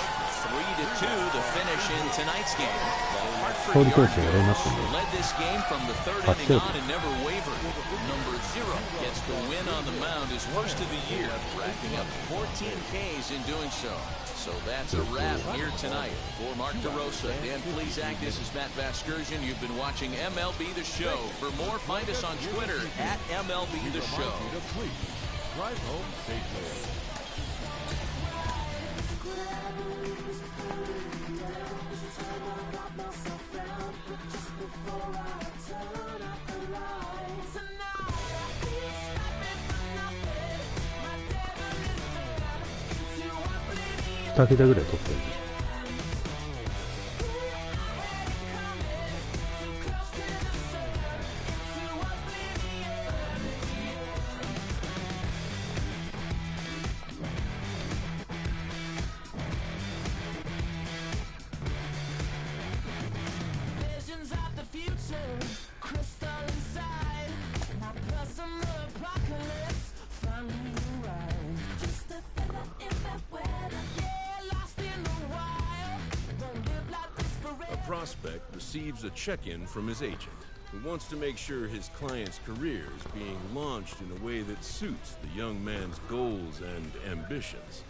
3-2 the finish in tonight's game. The Hartford Yard led this game from the 3rd inning on and never wavered. Number 0 gets the win on the mound, his first of the year, racking up 14 Ks in doing so. So that's a wrap here tonight. For Mark DeRosa, Dan Plesac, this is Matt Vasgersian. You've been watching MLB The Show. For more, find us on Twitter at MLB The Show. Drive home safely.2桁ぐらい取ってる。Visions of the future, crystal inside. My personal apocalypse finally arrived. Just a prospect receives a check-in from his agent, who wants to make sure his client's career is being launched in a way that suits the young man's goals and ambitions.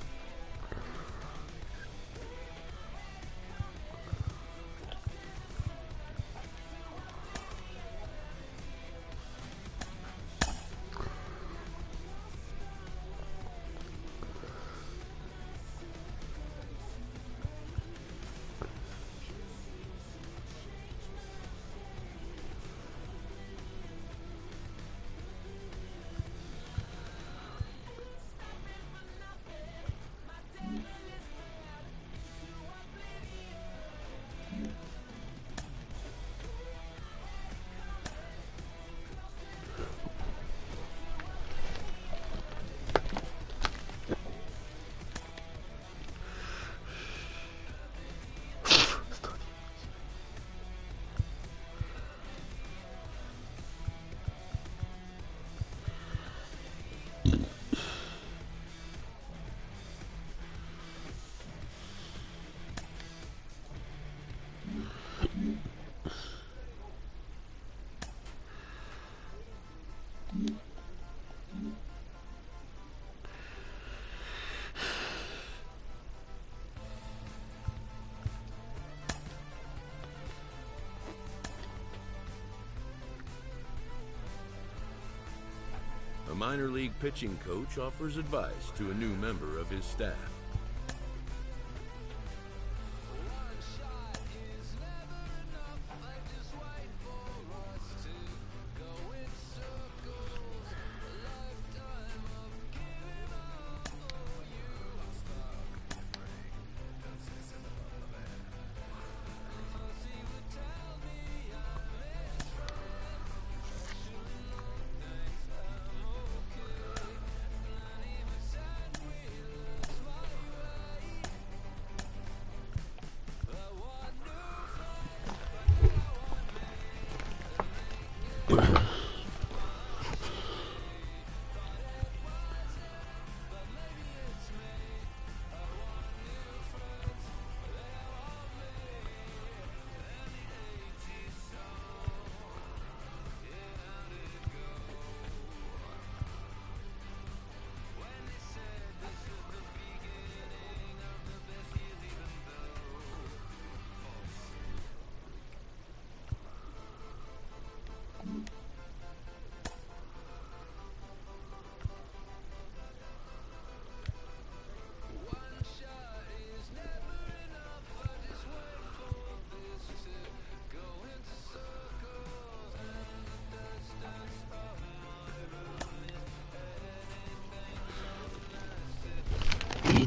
A minor league pitching coach offers advice to a new member of his staff.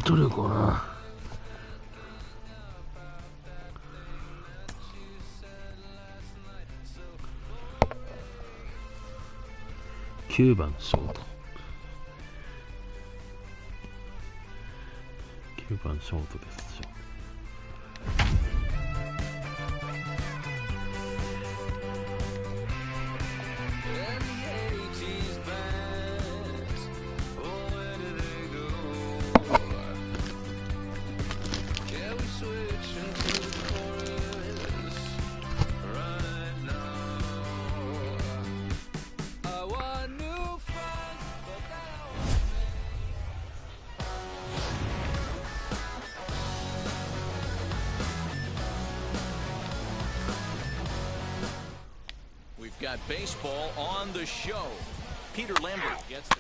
どれかな。9番ショート。9番ショートです。Got baseball on the show. Peter Lambert gets the...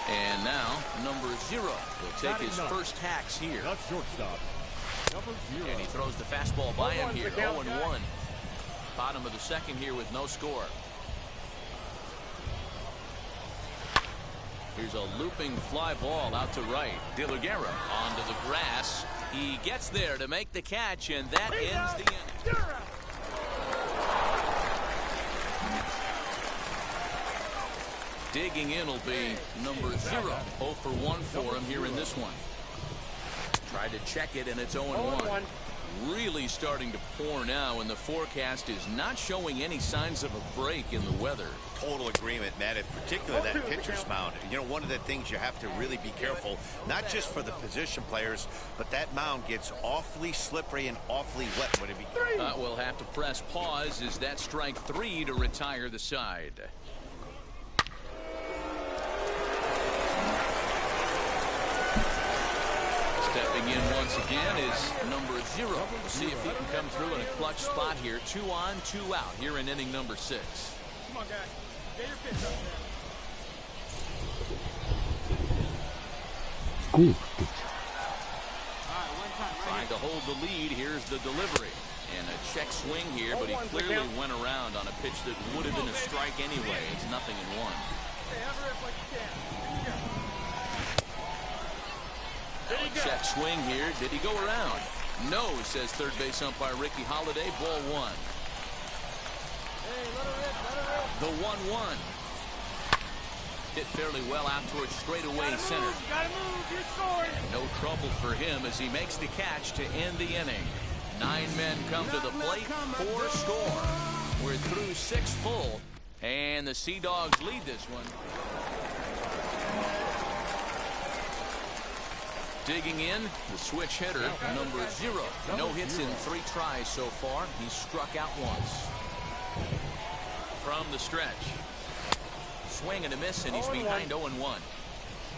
And now, number 0 will take his first hacks here. That's shortstop. Number 0. And he throws the fastball by him here. 0-1. Bottom of the second here with no score. Here's a looping fly ball out to right. De La Guerra onto the grass. He gets there to make the catch, and that ends the inning. Digging in will be number 0. 0 for 1 for him here in this one. Tried to check it, and it's 0-1. really starting to pour now, and the forecast is not showing any signs of a break in the weather. Total agreement, Matt, and particularly that pitcher's mound. You know, one of the things you have to really be careful, not just for the position players, but that mound gets awfully slippery and awfully wet when it becomes. We'll have to press pause. Is that strike 3 to retire the side? Stepping in once again is number 0. We'll see if he can come through in a clutch spot here. 2 on, 2 out here in inning number 6. Come on, guys. Get your pitch up there. Good. Trying to hold the lead. Here's the delivery. And a check swing here, but he clearly went around on a pitch that would have been a strike anyway. It's 0-1. Hey, have a rip like you can. Here you go. Check swing here. Did he go around? No, says third base umpire Ricky Holiday. Ball 1. Hey, let her rip, let her rip. The 1-1. Hit fairly well out towards straightaway center. Gotta move, you're scoring. No trouble for him as he makes the catch to end the inning. 9 men come to the plate, 4 score. We're through 6 full, and the Sea Dogs lead this one. Digging in, the switch hitter, number 0. No hits in 3 tries so far. He's struck out once. From the stretch. Swing and a miss, and he's behind 0-1.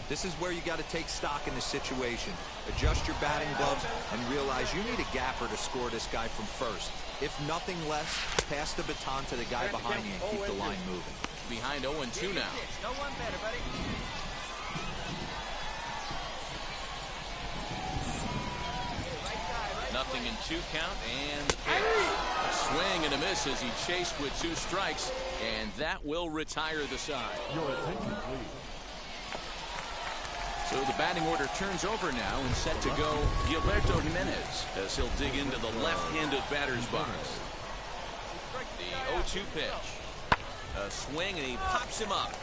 This is where you got to take stock in the situation. Adjust your batting gloves and realize you need a gapper to score this guy from first. If nothing less, pass the baton to the guy behind you and keep the line moving. Behind 0-2 now. No one better, buddy. Nothing in 2 count, and the pitch. A swing and a miss as he chased with 2 strikes, and that will retire the side. Your attention, please. So the batting order turns over now and set to go Gilberto Jimenez as he'll dig into the left-handed batter's box. The 0-2 pitch. A swing, and he pops him up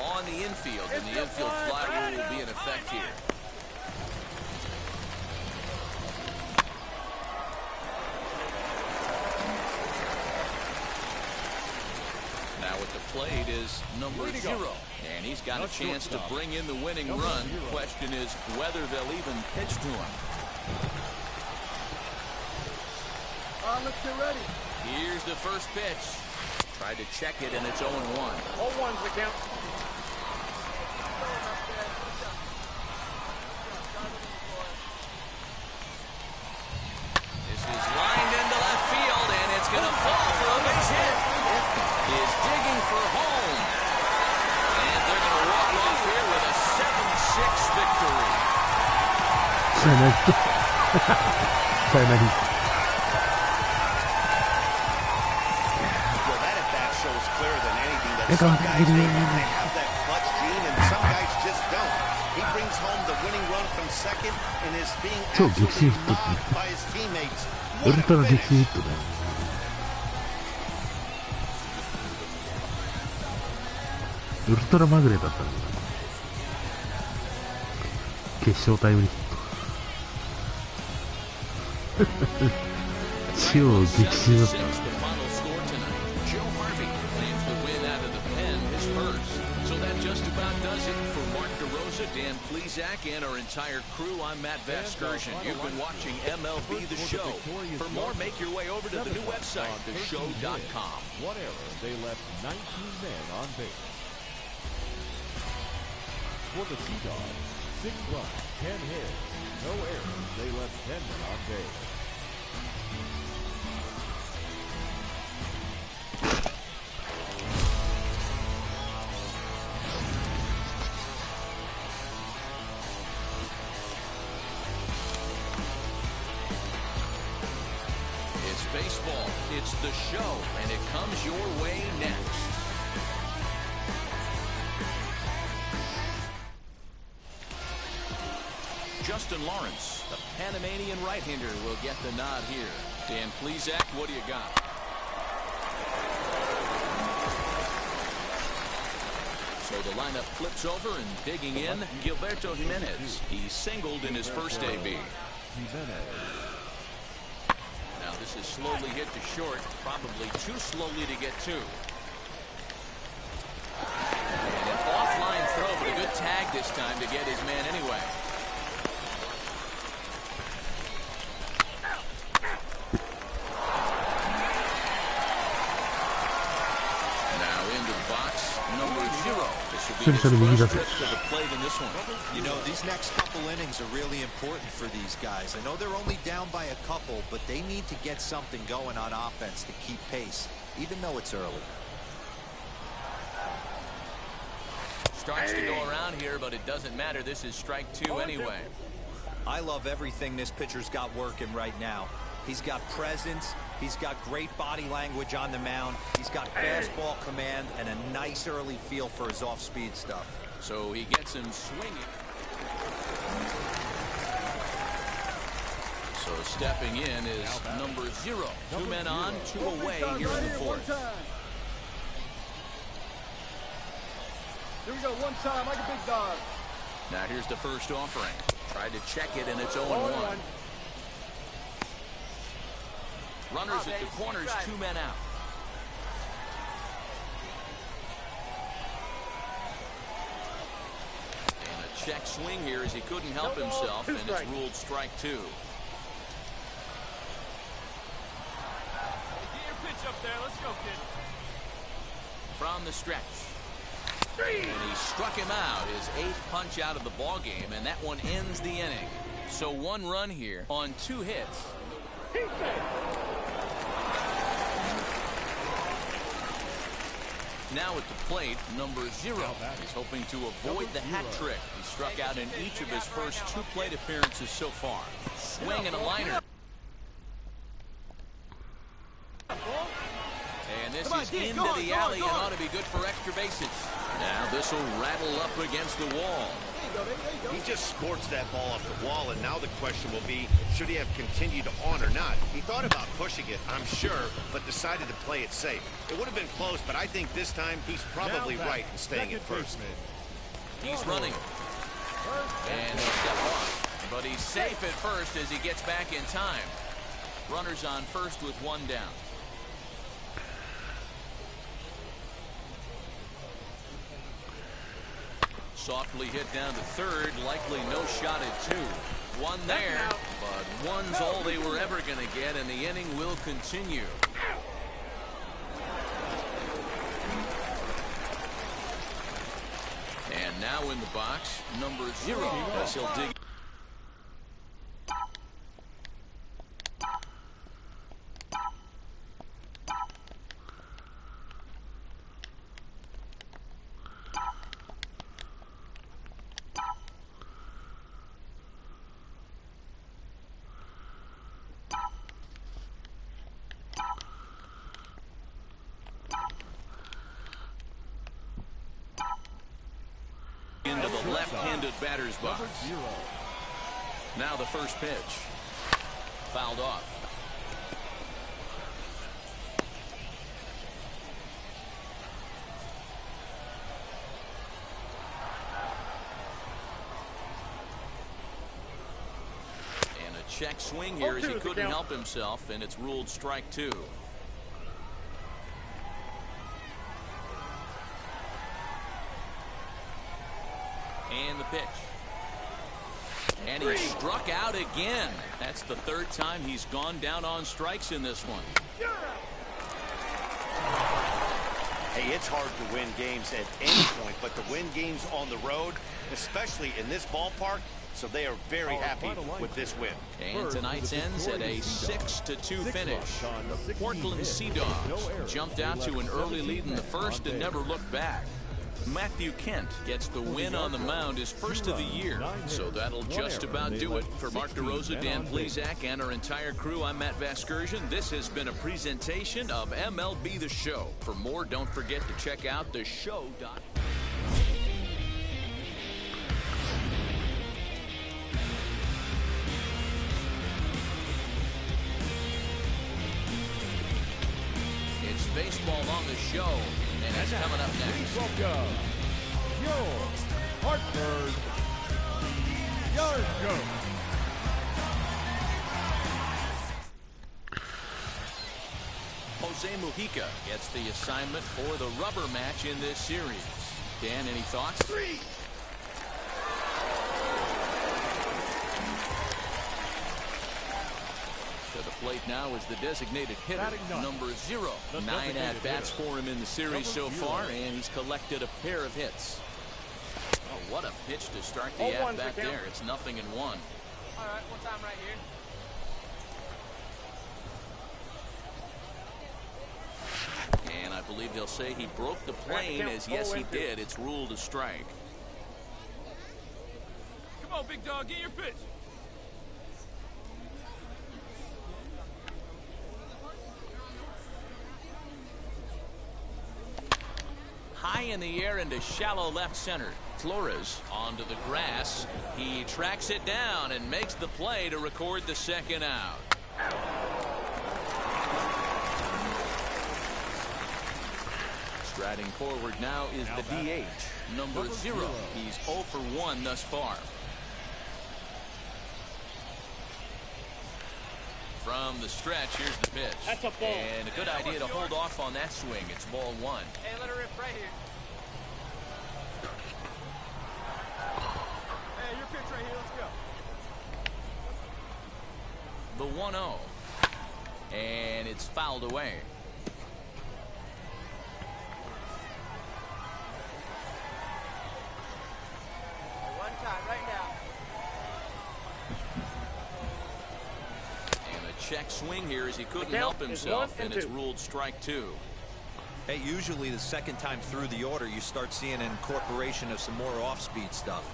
on the infield, and the infield fly rule will be in effect here. Now at the plate is number 0, and he's got a chance to bring in the winning run. Question is whether they'll even pitch to him. Let's get ready. Here's the first pitch. Tried to check it, and it's 0-1. 0-1's the count. This is lined into left field, and it's going to fall for a base hit. Is digging for home. And they're going to walk off here with a 7-6 victory. Well, that at bat shows clearer than anything that some guys they have that clutch gene and some guys just don't. He brings home the winning run from second and is being absolutely mobbed by his teammates. What a finish. ウルトラまぐれだったんだ。決勝タイムリヒット。超激戦だった。Dan Plezak and our entire crew, I'm Matt Vasgersian. You've been watching MLB The Show. For more, make your way over to the new website, theshow.com. 1 error, they left 19 men on base. For the Sea Dogs, 6 runs, 10 hits, no errors, they left 10 men on base. It's baseball, it's the show, and it comes your way next. Justin Lawrence, the Panamanian right-hander, will get the nod here. Dan Plezak, what do you got? So the lineup flips over, and digging in, Gilberto Jimenez. He singled in his first AB. This is slowly hit to short, probably too slowly to get to. And an offline throw, but a good tag this time to get his man anyway. Now into the box, number 0. This should be his first trip to the plate in this one. You know, these next couple innings are really important for these guys. I know they're only down by a couple, but they need to get something going on offense to keep pace, even though it's early. Starts to go around here, but it doesn't matter. This is strike 2 anyway. I love everything this pitcher's got working right now. He's got presence. He's got great body language on the mound. He's got fastball command and a nice early feel for his off-speed stuff. So he gets him swinging. So stepping in is number 0. 2 men on, 2 away here in the 4th. Here we go, one time, like a big dog. Now here's the first offering. Tried to check it, and it's 0-1. Runners at the corners, 2 men out. And a check swing here as he couldn't help himself, and it's ruled strike 2. Get your pitch up there. Let's go, kid. From the stretch. And he struck him out, his 8th punch out of the ball game, and that one ends the inning. So 1 run here on 2 hits. Now at the plate, number 0. He's hoping to avoid the hat trick. He struck out in each of his first 2 plate appearances so far. Swing and a liner. And this is into the alley and ought to be good for extra bases. Now this will rattle up against the wall. He just sports that ball off the wall, and now the question will be, should he have continued on or not? He thought about pushing it, I'm sure, but decided to play it safe. It would have been close, but I think this time he's probably right in staying at first. He's running. And he'll step off. But he's safe at first as he gets back in time. Runners on first with 1 down. Softly hit down to third, likely no shot at 2. 1 there, but 1's all they were ever going to get, and the inning will continue. And now in the box, number 0, as he'll dig. Into the left-handed batter's box. Now the first pitch. Fouled off. And a check swing here as he couldn't help himself, and it's ruled strike 2. And the pitch. And he struck out again. That's the 3rd time he's gone down on strikes in this one. Hey, it's hard to win games at any point, but to win games on the road, especially in this ballpark, so they are very happy with this win. And tonight's ends at a 6-2 finish. Portland Sea Dogs jumped out to an early lead in the first and never looked back. Matthew Kent gets the win on the mound, his first of the year. So that'll just about do it. For Mark DeRosa, Dan Plezak, and our entire crew, I'm Matt Vasgersian. This has been a presentation of MLB The Show. For more, don't forget to check out theshow.com. It's baseball on the show. And it's coming up next. Welcome, your Hartford Yard Goat. Jose Mujica gets the assignment for the rubber match in this series. Dan, any thoughts? Three. To the plate now is the designated hitter, number 0. 9 at-bats for him in the series so far, and he's collected a pair of hits. Oh, what a pitch to start the at-bat there. It's 0-1. All right, one time right here. And I believe they'll say he broke the plane, as yes he did. It's ruled a strike. Come on, big dog, get your pitch. High in the air into shallow left center. Flores onto the grass. He tracks it down and makes the play to record the second out. Striding forward now is the DH, number 0. He's 0 for 1 thus far. From the stretch, here's the pitch. That's a ball. And a good idea to hold off on that swing. It's ball 1. Hey, let her rip right here. Hey, your pitch right here. Let's go. The 1-0. And it's fouled away. One time, right now. Check swing here as he couldn't help himself, and it's ruled strike 2. Hey, usually the second time through the order you start seeing an incorporation of some more off-speed stuff.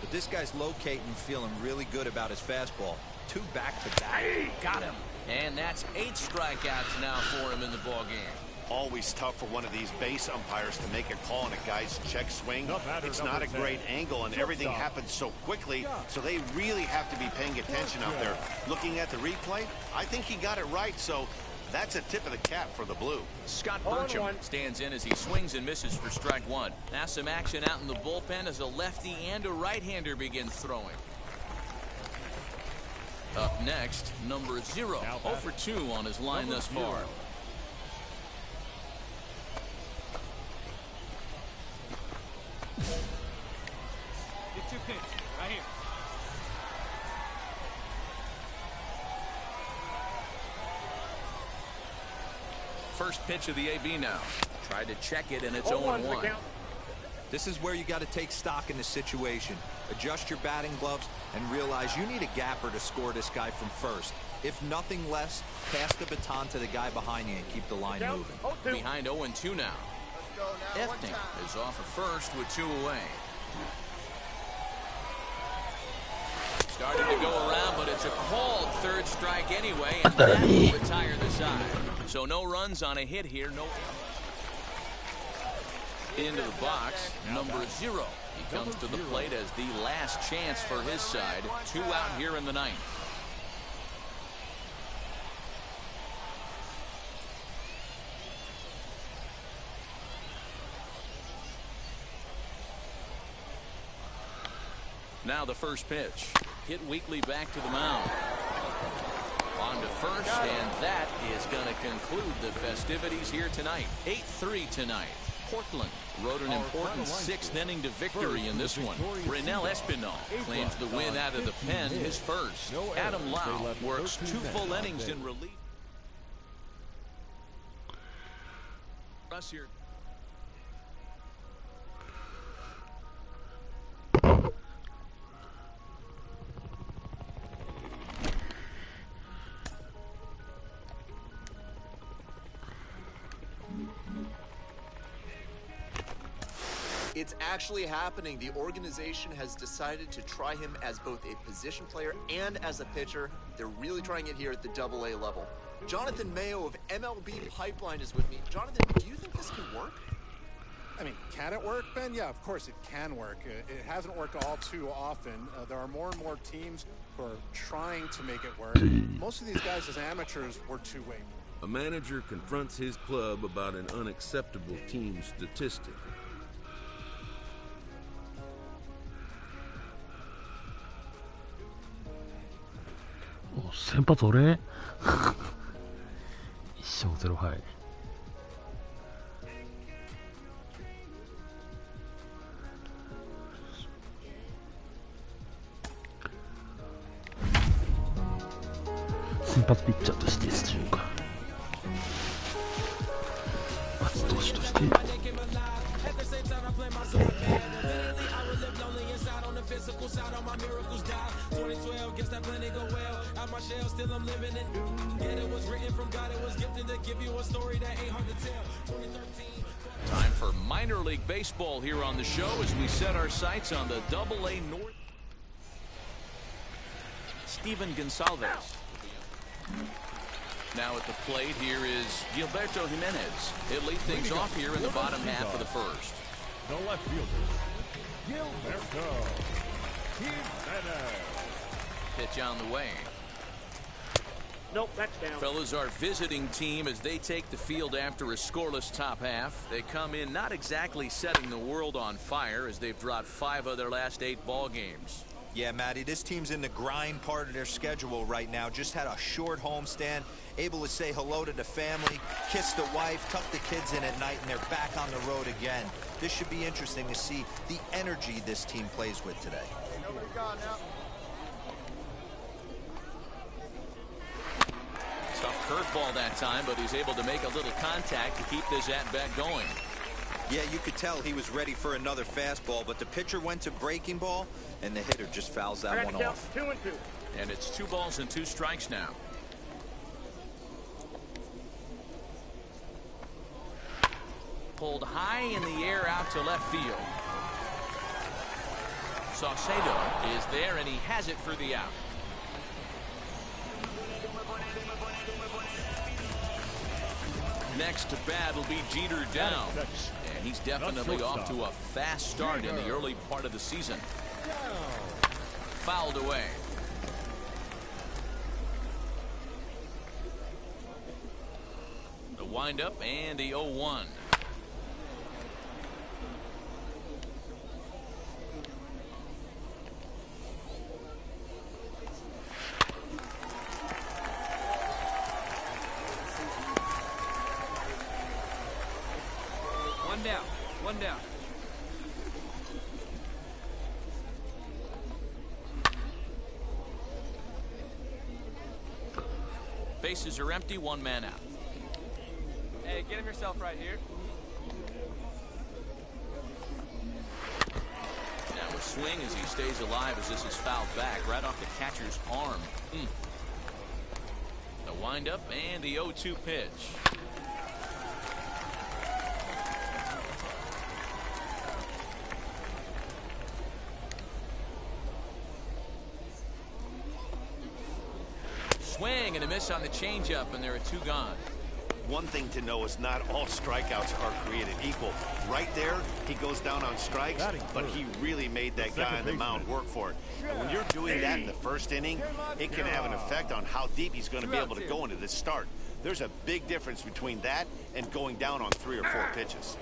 But this guy's locating, feeling really good about his fastball. 2 back-to-back. Got him. And that's 8 strikeouts now for him in the ballgame. Always tough for one of these base umpires to make a call on a guy's check swing. It's not a great angle, and everything happens so quickly, so they really have to be paying attention out there. Looking at the replay, I think he got it right, so that's a tip of the cap for the blue. Scott Burcham stands in as he swings and misses for strike 1. Now some action out in the bullpen as a lefty and a right-hander begin throwing. Up next, number 0, 0 for 2 on his line thus far. Get your pitch right here. First pitch of the AB now. Tried to check it, and it's 0-1. This is where you got to take stock in the situation. Adjust your batting gloves and realize you need a gapper to score this guy from first. If nothing less, pass the baton to the guy behind you and keep the line moving. Behind 0-2 now. Efting is off at first with 2 away. Starting to go around, but it's a called third strike anyway, and that will retire the side. So no runs on a hit here. No. Into the box, number 0. He comes to the plate as the last chance for his side. 2 out here in the 9th. Now the first pitch. Hit weakly back to the mound. On to first, and that is going to conclude the festivities here tonight. 8-3 tonight. Portland rode an important 6th inning to victory in this one. Brunel Espinal claims the win out of the pen, his first. Adam Lau works 2 full innings in relief. Russ here. It's actually happening. The organization has decided to try him as both a position player and as a pitcher. They're really trying it here at the AA level. Jonathan Mayo of MLB Pipeline is with me. Jonathan, do you think this can work? I mean, can it work, Ben? Yeah, of course it can work. It hasn't worked all too often. There are more and more teams who are trying to make it work. Most of these guys as amateurs were two-way. A manager confronts his club about an unacceptable team statistic. Oh, 先発俺一勝0敗。先発ピッチャーとして出場か。初投手としてTime for minor league baseball here on the show as we set our sights on the AA North. Steven Gonsalves. Now at the plate here is Gilberto Jimenez. He'll lead things off here in the bottom half of the first. The left fielder, Gilberto Jimenez. Pitch on the way. Nope, that's down. Fellas, our visiting team as they take the field after a scoreless top half. They come in not exactly setting the world on fire as they've dropped 5 of their last 8 ball games. Yeah, Matty, this team's in the grind part of their schedule right now. Just had a short homestand, able to say hello to the family, kiss the wife, tuck the kids in at night, and they're back on the road again. This should be interesting to see the energy this team plays with today. Tough curveball that time, but he's able to make a little contact to keep this at-bat going. Yeah, you could tell he was ready for another fastball, but the pitcher went to breaking ball, and the hitter just fouls that one off. 2-2. And it's 2 balls and 2 strikes now. Pulled high in the air out to left field. Saucedo is there, and he has it for the out. Next to bat will be Jeter down. And he's definitely off to a fast start in the early part of the season. Fouled away. The windup and the 0-1. One down. Bases are empty, 1 man out. Hey, get him yourself right here. Now a swing as he stays alive as this is fouled back right off the catcher's arm. The windup and the 0-2 pitch. Swing and a miss on the changeup, and there are 2 gone. One thing to know is not all strikeouts are created equal. Right there, he goes down on strikes, but he really made that guy on the mound work for it. And when you're doing that in the first inning, it can have an effect on how deep he's going to be able to go into this start. There's a big difference between that and going down on 3 or 4 pitches.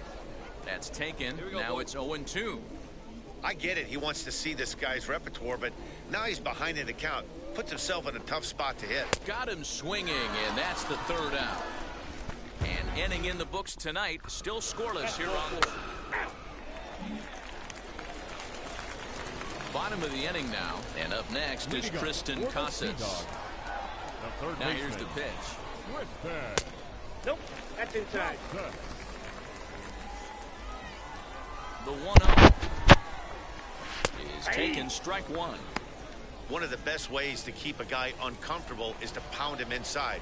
That's taken. Now it's 0-2. I get it. He wants to see this guy's repertoire, but now he's behind in the count. Puts himself in a tough spot to hit. Got him swinging, and that's the 3rd out. And inning in the books tonight, still scoreless here on the bottom of the inning now. And up next is Tristan Casas. Now here's the pitch. Nope, that's inside. The 1-0 is taken, strike 1. One of the best ways to keep a guy uncomfortable is to pound him inside.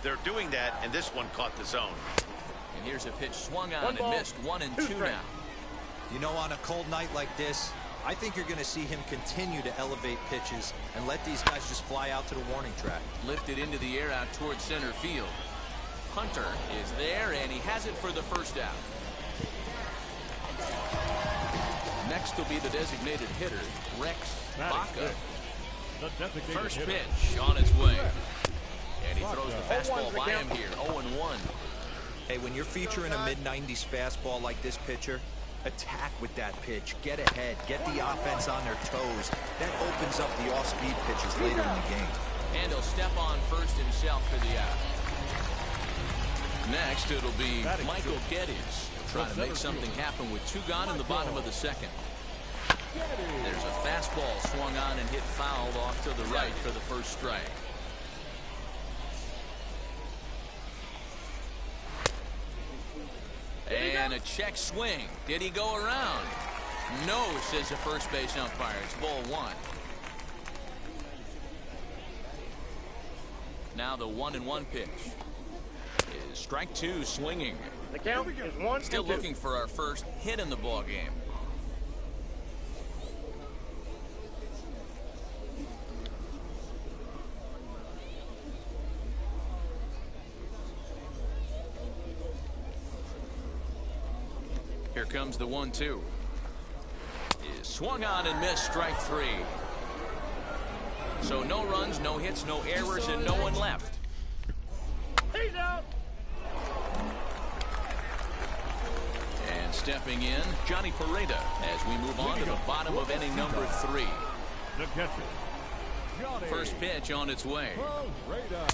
They're doing that, and this one caught the zone. And here's a pitch swung on and missed. 1-2 now. You know, on a cold night like this, I think you're going to see him continue to elevate pitches and let these guys just fly out to the warning track. Lifted into the air out towards center field. Hunter is there, and he has it for the 1st out. Next will be the designated hitter, Rex Baca. First pitch on its way. And he throws the fastball by him here, 0-1. Hey, when you're featuring a mid-90s fastball like this pitcher, attack with that pitch. Get ahead. Get the offense on their toes. That opens up the off-speed pitches later in the game. And he'll step on first himself for the out. Next, it'll be Michael Geddes. Trying to make something happen with 2 gone in the bottom of the 2nd. There's a fastball swung on and hit fouled off to the right for the 1st strike. And a check swing. Did he go around? No, says the first base umpire. It's ball one. Now the 1-1 pitch is strike two, swinging. The count is 1-2. Still looking for our first hit in the ball game. Here comes the 1-2. Is swung on and missed, strike three. So no runs, no hits, no errors, and no one left. He's out. And stepping in, Johnny Pareda as we move on to the bottom of inning number 3. The catcher, Johnny First pitch on its way. Pareda.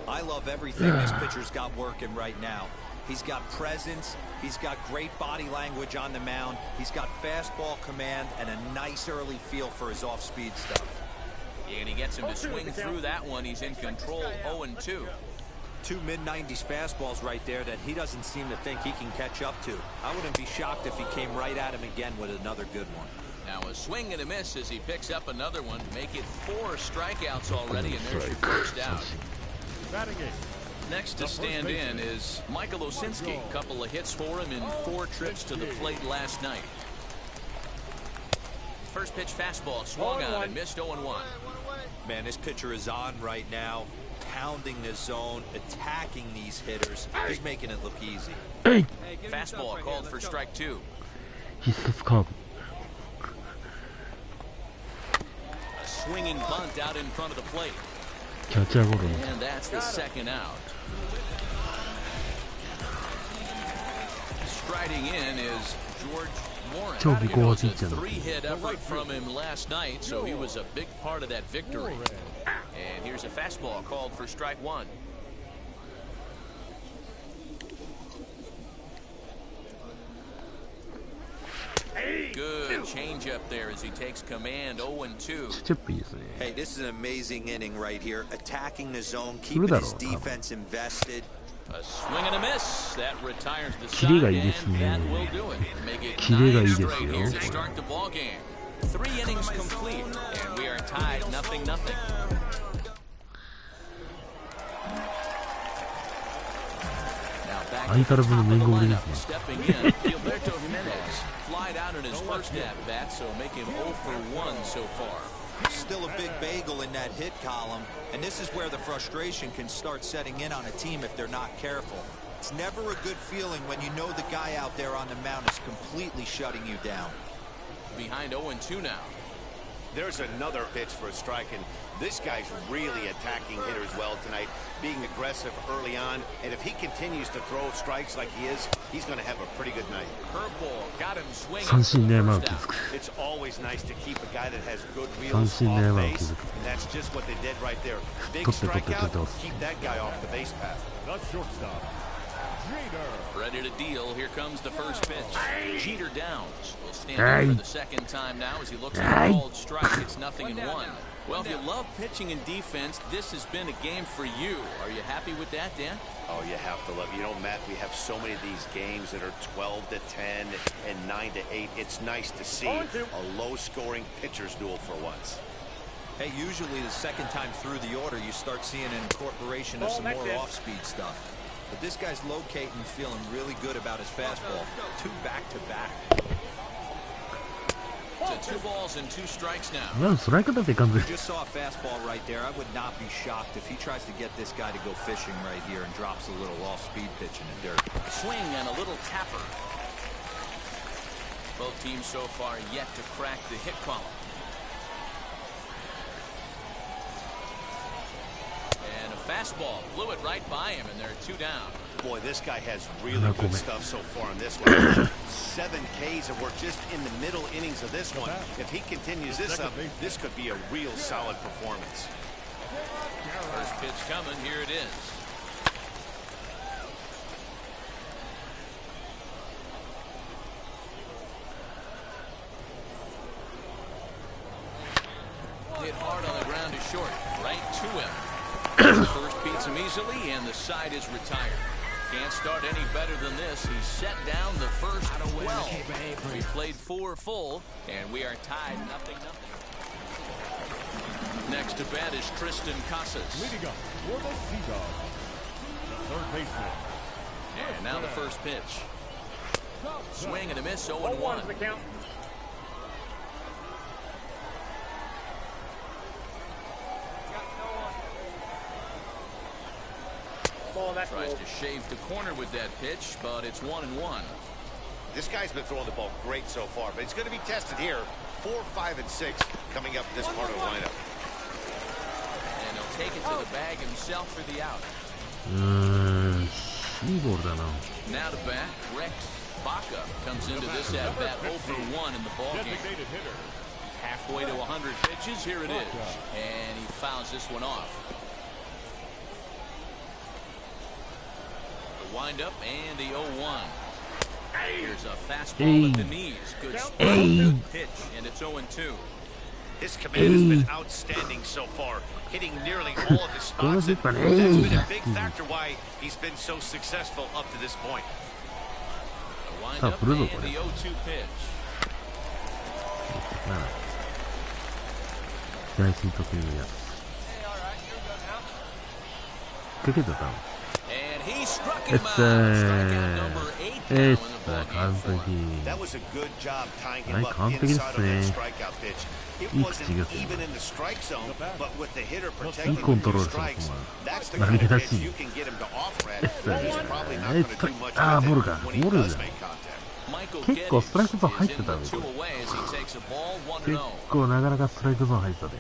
I love everything this pitcher's got working right now. He's got presence, he's got great body language on the mound, he's got fastball command and a nice early feel for his off-speed stuff. And he gets him to swing through that one. He's in control, 0-2. Two mid-90s fastballs right there that he doesn't seem to think he can catch up to. I wouldn't be shocked if he came right at him again with another good one. Now a swing and a miss as he picks up another one. Make it 4 strikeouts already, and there's your first out. Batting eight. Next to stand in is Michael Osinski. Couple of hits for him in 4 trips to the plate last night. First pitch fastball swung on and missed 0-1. Man, this pitcher is on right now, pounding the zone, attacking these hitters. He's making it look easy. Hey. Fastball called for strike 2. He's the curve. A swinging bunt out in front of the plate. And that's the second out. Striding in is George Warren. It was a 3-hit effort from him last night, so he was a big part of that victory. And here's a fastball called for strike 1. Good change up there as he takes command, 0-2. Hey, this is an amazing inning right here. Attacking the zone, keeping his defense invested. A swing and a miss. That retires the side, and that will do it. Make it 9 straight here to start the ball game. 3 innings complete, and we are tied 0-0. Now back stepping in, Gilberto Jimenez flied out in his first at-bat, so make him 0 for 1 so far. Still a big bagel in that hit column, and this is where the frustration can start setting in on a team if they're not careful. It's never a good feeling when you know the guy out there on the mound is completely shutting you down. Behind 0-2 now. There's another pitch for a strike, and this guy's really attacking hitters well tonight, being aggressive early on, and if he continues to throw strikes like he is, he's going to have a pretty good night. Curveball got him swinging. It's always nice to keep a guy that has good wheels off base, and that's just what they did right there. Big strikeout, keep that guy off the base path. The shortstop, Jeter. Ready to deal. Here comes the first pitch. Jeter downs. Will stand in for the second time now as he looks at the called strike. It's 0-1. Well, if you love pitching and defense, this has been a game for you. Are you happy with that, Dan? Oh, you have to love it. You know, Matt, we have so many of these games that are 12-10 and 9-8. It's nice to see a low-scoring pitcher's duel for once. Hey, usually the second time through the order, you start seeing an incorporation of some more off-speed stuff. But this guy's locating, feeling really good about his fastball. 2 back-to-back. To 2 balls and 2 strikes now. You just saw a fastball right there. I would not be shocked if he tries to get this guy to go fishing right here and drops a little off-speed pitch in the dirt. Swing and a little tapper. Both teams so far yet to crack the hit column. And a fastball blew it right by him, and there are 2 down. Boy, this guy has really good stuff so far in this one. 7 Ks, and we're just in the middle innings of this one. If he continues this up, this could be a real solid performance. First pitch coming. Here it is. Hit hard on the ground to short. Right to him. The first beats him easily, and the side is retired. Can't start any better than this. He set down the first 12. We played 4 full, and we are tied 0-0. Next to bat is Tristan Casas. Leading up for the Seagull, the third baseman. And now the first pitch. Swing and a miss, 0-1. Tries to shave the corner with that pitch, but it's 1-1. This guy's been throwing the ball great so far, but he's going to be tested here. 4, 5, and 6 coming up this part of the lineup. And he'll take it to the bag himself for the out. Now to bat, Rex Baca comes into this at bat 0 for 1 in the ball game. Halfway to 100 pitches, here it is, and he fouls this one off. The windup and the 0-1. Here's a fastball at the knees. Good start, good pitch, and it's 0-2. His command has been outstanding so far, hitting nearly all of his spots. That's been a big factor why he's been so successful up to this point. The windup and the 0-2 pitch. And he struck him out. Strikeout number 8 now in the ballgame. That was a good job tying him up inside of that strikeout pitch. It wasn't even in the strike zone, but with the hitter protecting the strikes, that's the kind of pitch you can get him to offer at. He's probably not going to do much with it when he does make contact. 結構ストライクゾーン入ってたね。結構なかなかストライクゾーン入ってたね。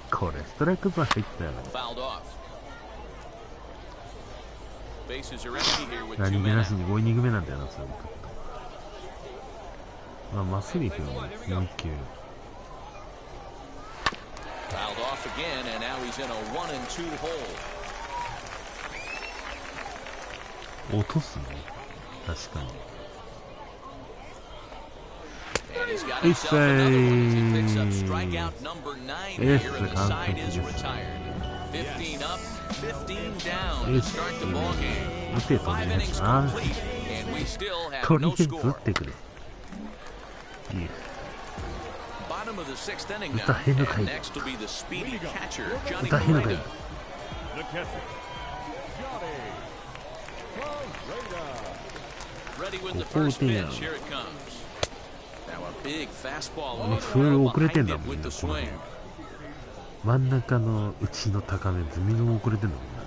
これストライクゾーン入ったよね。何気なしに5イニング目なんだよな、それ。まあ、まっすぐ行くよね、もう一球。落とすね、確かに。打てとりあえずな。とりあえず打ってくれ。歌へんのかい。歌へんのかい。ここ打てんやろ。それ遅れてんだもんね。真ん中のうちの高めずみの遅れてんだもんな。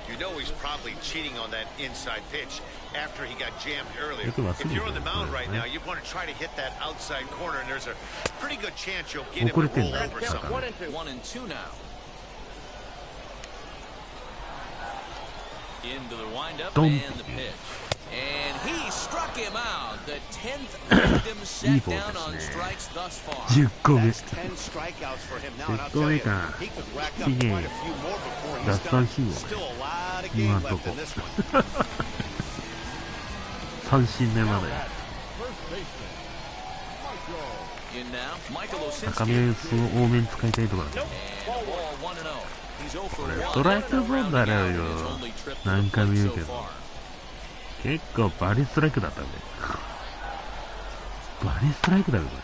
You know he's probably cheating on that inside pitch after he got jammed earlier. If you're on the mound right now, you want to try to hit that outside corner, and there's a pretty good chance you'll get him to roll over something. 1-2 now. Into the windup and the pitch. And he struck him out. The 10th victim set down on strikes thus far. 10個目。 That's 10 strikeouts for him now. 10個目か。He could rack up quite a few more before he's 奪三振 done. は Still a lot of game left in this one. 三振ねまで。高め多めに使いたいところだ。これストライクゾーンだろうよ。何回も言うけど。結構バリストライクだったね。バリストライクだよこれ。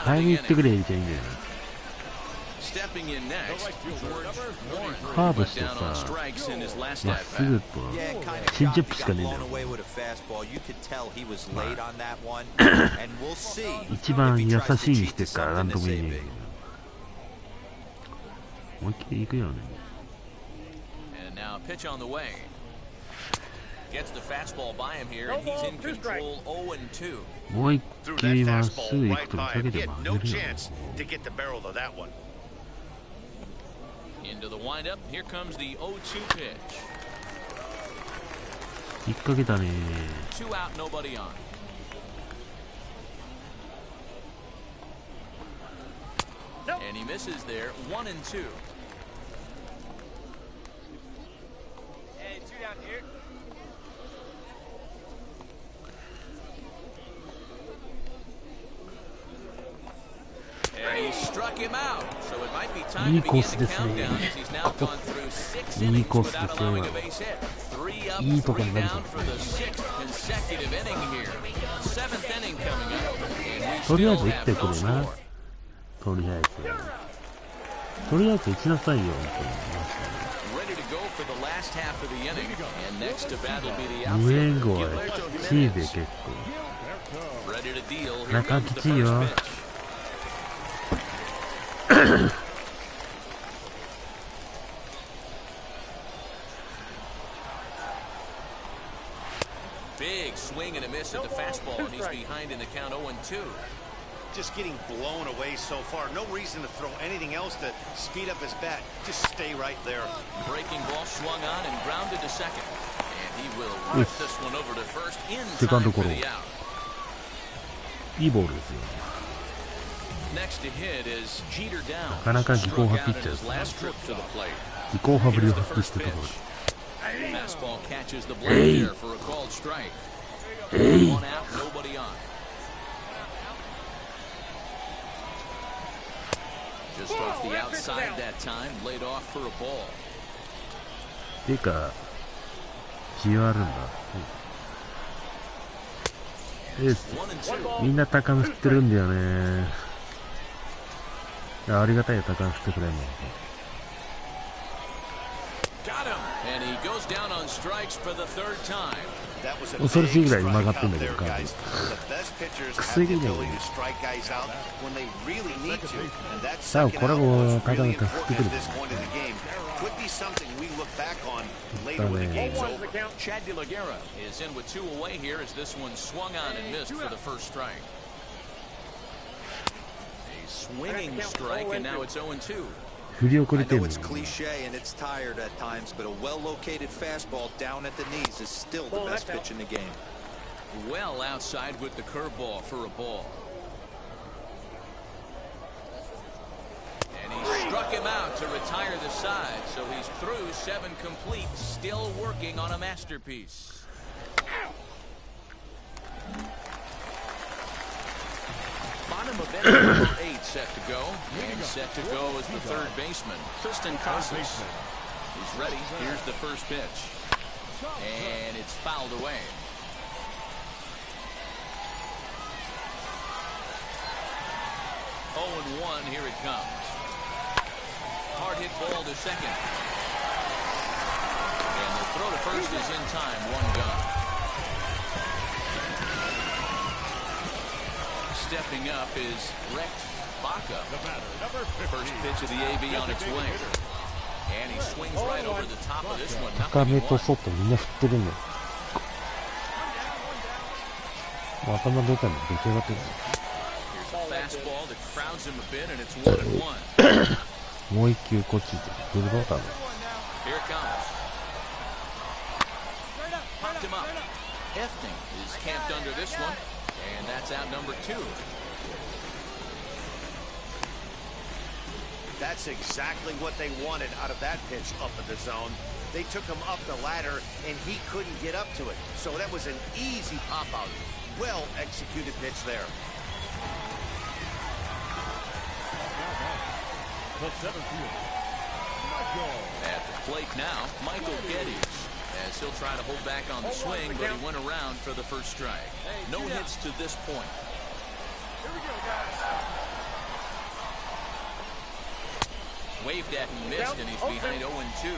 早めに行ってくれみたいんだよな。カーブしてさ、まっすぐとチェンジアップしかねえんだよ。一番優しいにしてるからなんとも言えねえけど。もう一回行くよね。もう一回まっすぐ行くと見かけて曲げるよ。Into the windup, here comes the 0-2 pitch. 引っ掛けたね。 2 out, nobody on. And he misses there, 1-2. いいコースですね。いいコースですよ。いいとこになりそうですね。とりあえず打ってくるな。とりあえず打ちなさいよ。無援護はきついで結構。中きついよ。Big swing and a miss at the fastball, and he's behind in the count 0-2. Just getting blown away so far. No reason to throw anything else to speed up his bat. Just stay right there. Breaking ball swung on and grounded to second. And he will rip this one over to first in time for the out. いいボールですよ。Next to hit is Jeter down. なかなか技巧派ピッチャーですね。技巧派ぶりを発揮してるところ。Fastball catches the blade there for a called strike. One out, nobody on. Just off the outside that time, laid off for a ball. てか、需要あるんだ。みんな高め振ってるんだよね。ありがたいよ、高め振ってくれるの。恐ろしいぐらい曲がってんだけど、薬入れない。さあ、これも高め振ってくる。Chad DeLaguerra is in with two away here as this one swung on and missed for the first strike. A swinging strike, and now it's 0-2. I know it's cliche and it's tired at times, but a well-located fastball down at the knees is still the best pitch in the game. Well outside with the curveball for a ball. And he struck him out to retire the side, so he's through 7 complete, still working on a masterpiece. Bottom of inning number 8 set to go, and set to go is the third baseman, Tristan Casas. He's ready. Here's the first pitch, and it's fouled away. 0-1, here it comes. Hard hit ball to second. And the throw to first is in time, 1 gun. Stepping up is Rex Baca. First pitch of the AB on its way. And he swings right over the top of this one. 高めと外みんな振ってるんだよ。頭出たの出来上がってる。Fastball that crowds him a bit, and it's 1-1. もう一球こっちで出るバッターだ。Here it comes. Popped him up. Hefting is camped under this one, and that's out number 2. That's exactly what they wanted out of that pitch up in the zone. They took him up the ladder, and he couldn't get up to it. So that was an easy pop-out. Well-executed pitch there. At the plate now, Michael Geddes, as he'll try to hold back on the swing, but he went around for the first strike. No hits to this point. Here we go, guys. Waved at and missed, and he's behind 0-2.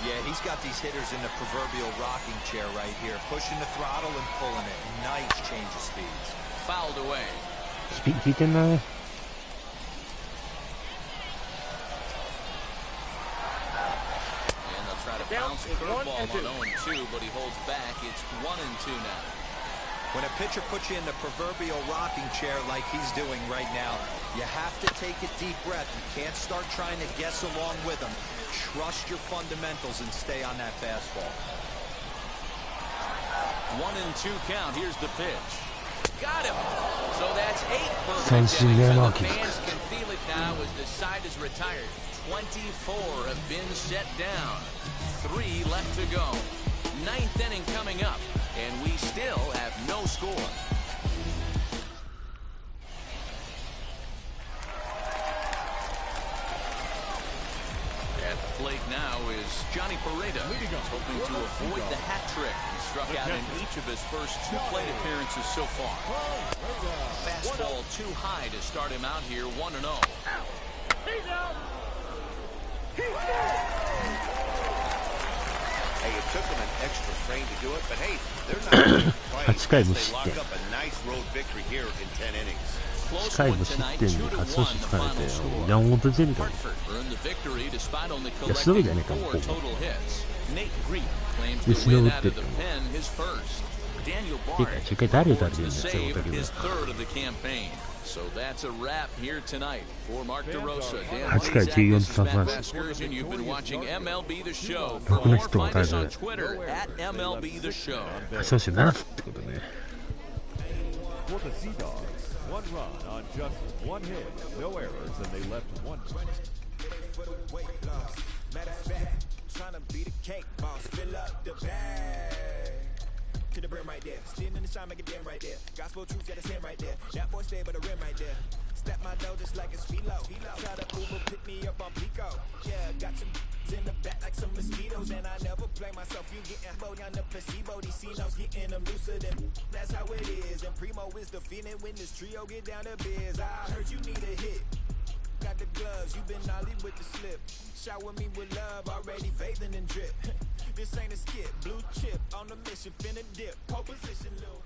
Yeah, he's got these hitters in the proverbial rocking chair right here, pushing the throttle and pulling it. Nice change of speeds. Fouled away. Speed引いてんな。Bounce a curveball on 0-2, but he holds back. It's 1-2 now. When a pitcher puts you in the proverbial rocking chair like he's doing right now, you have to take a deep breath. You can't start trying to guess along with him. Trust your fundamentals and stay on that fastball. 1-2 count. Here's the pitch. Got him. So that's 8 perfect innings, and the fans can feel it now as the side is retired. 24 have been set down. 3 left to go. Ninth inning coming up, and we still have no score. At the plate now is Johnny Pareda. He's hoping to avoid the hat trick. He struck out in each of his first 2 plate appearances so far. Fastball too high to start him out here, 1-0. He's out. Hey, it took them an extra frame to do it, but hey, they're not playing. They lock up a nice road victory here in 10 innings. 8回無失点で勝ち星つかれて、山本ジェリカいや、しのぶじゃねえか、もう。で、しのぶって言っても。てか、中回誰打たれてるんだよ、大竹が。8回14と3三振。僕の人も大丈夫。勝ち星7つってことね。1 run on just 1 hit, no errors, and they left 1. Matter of fact, trying to beat a cake boss, fill up the bag. To the brim right there, standing in the shine, make it damn right there. Gospel truth got his hand right there. That boy stay by the rim right there. Step my dough just like it's philo. Try to Uber pick me up on Pico. Yeah, got some in the back like some mosquitoes, and I never play myself. You getting low down the placebo. These C-notes getting them looser than that's how it is. And Primo is the feeling when this trio get down to biz. I heard you need a hit. Got the gloves, you been nolly with the slip. Shower me with love, already bathing and drip. This ain't a skip, blue chip on the mission, finna dip. Pole position, little.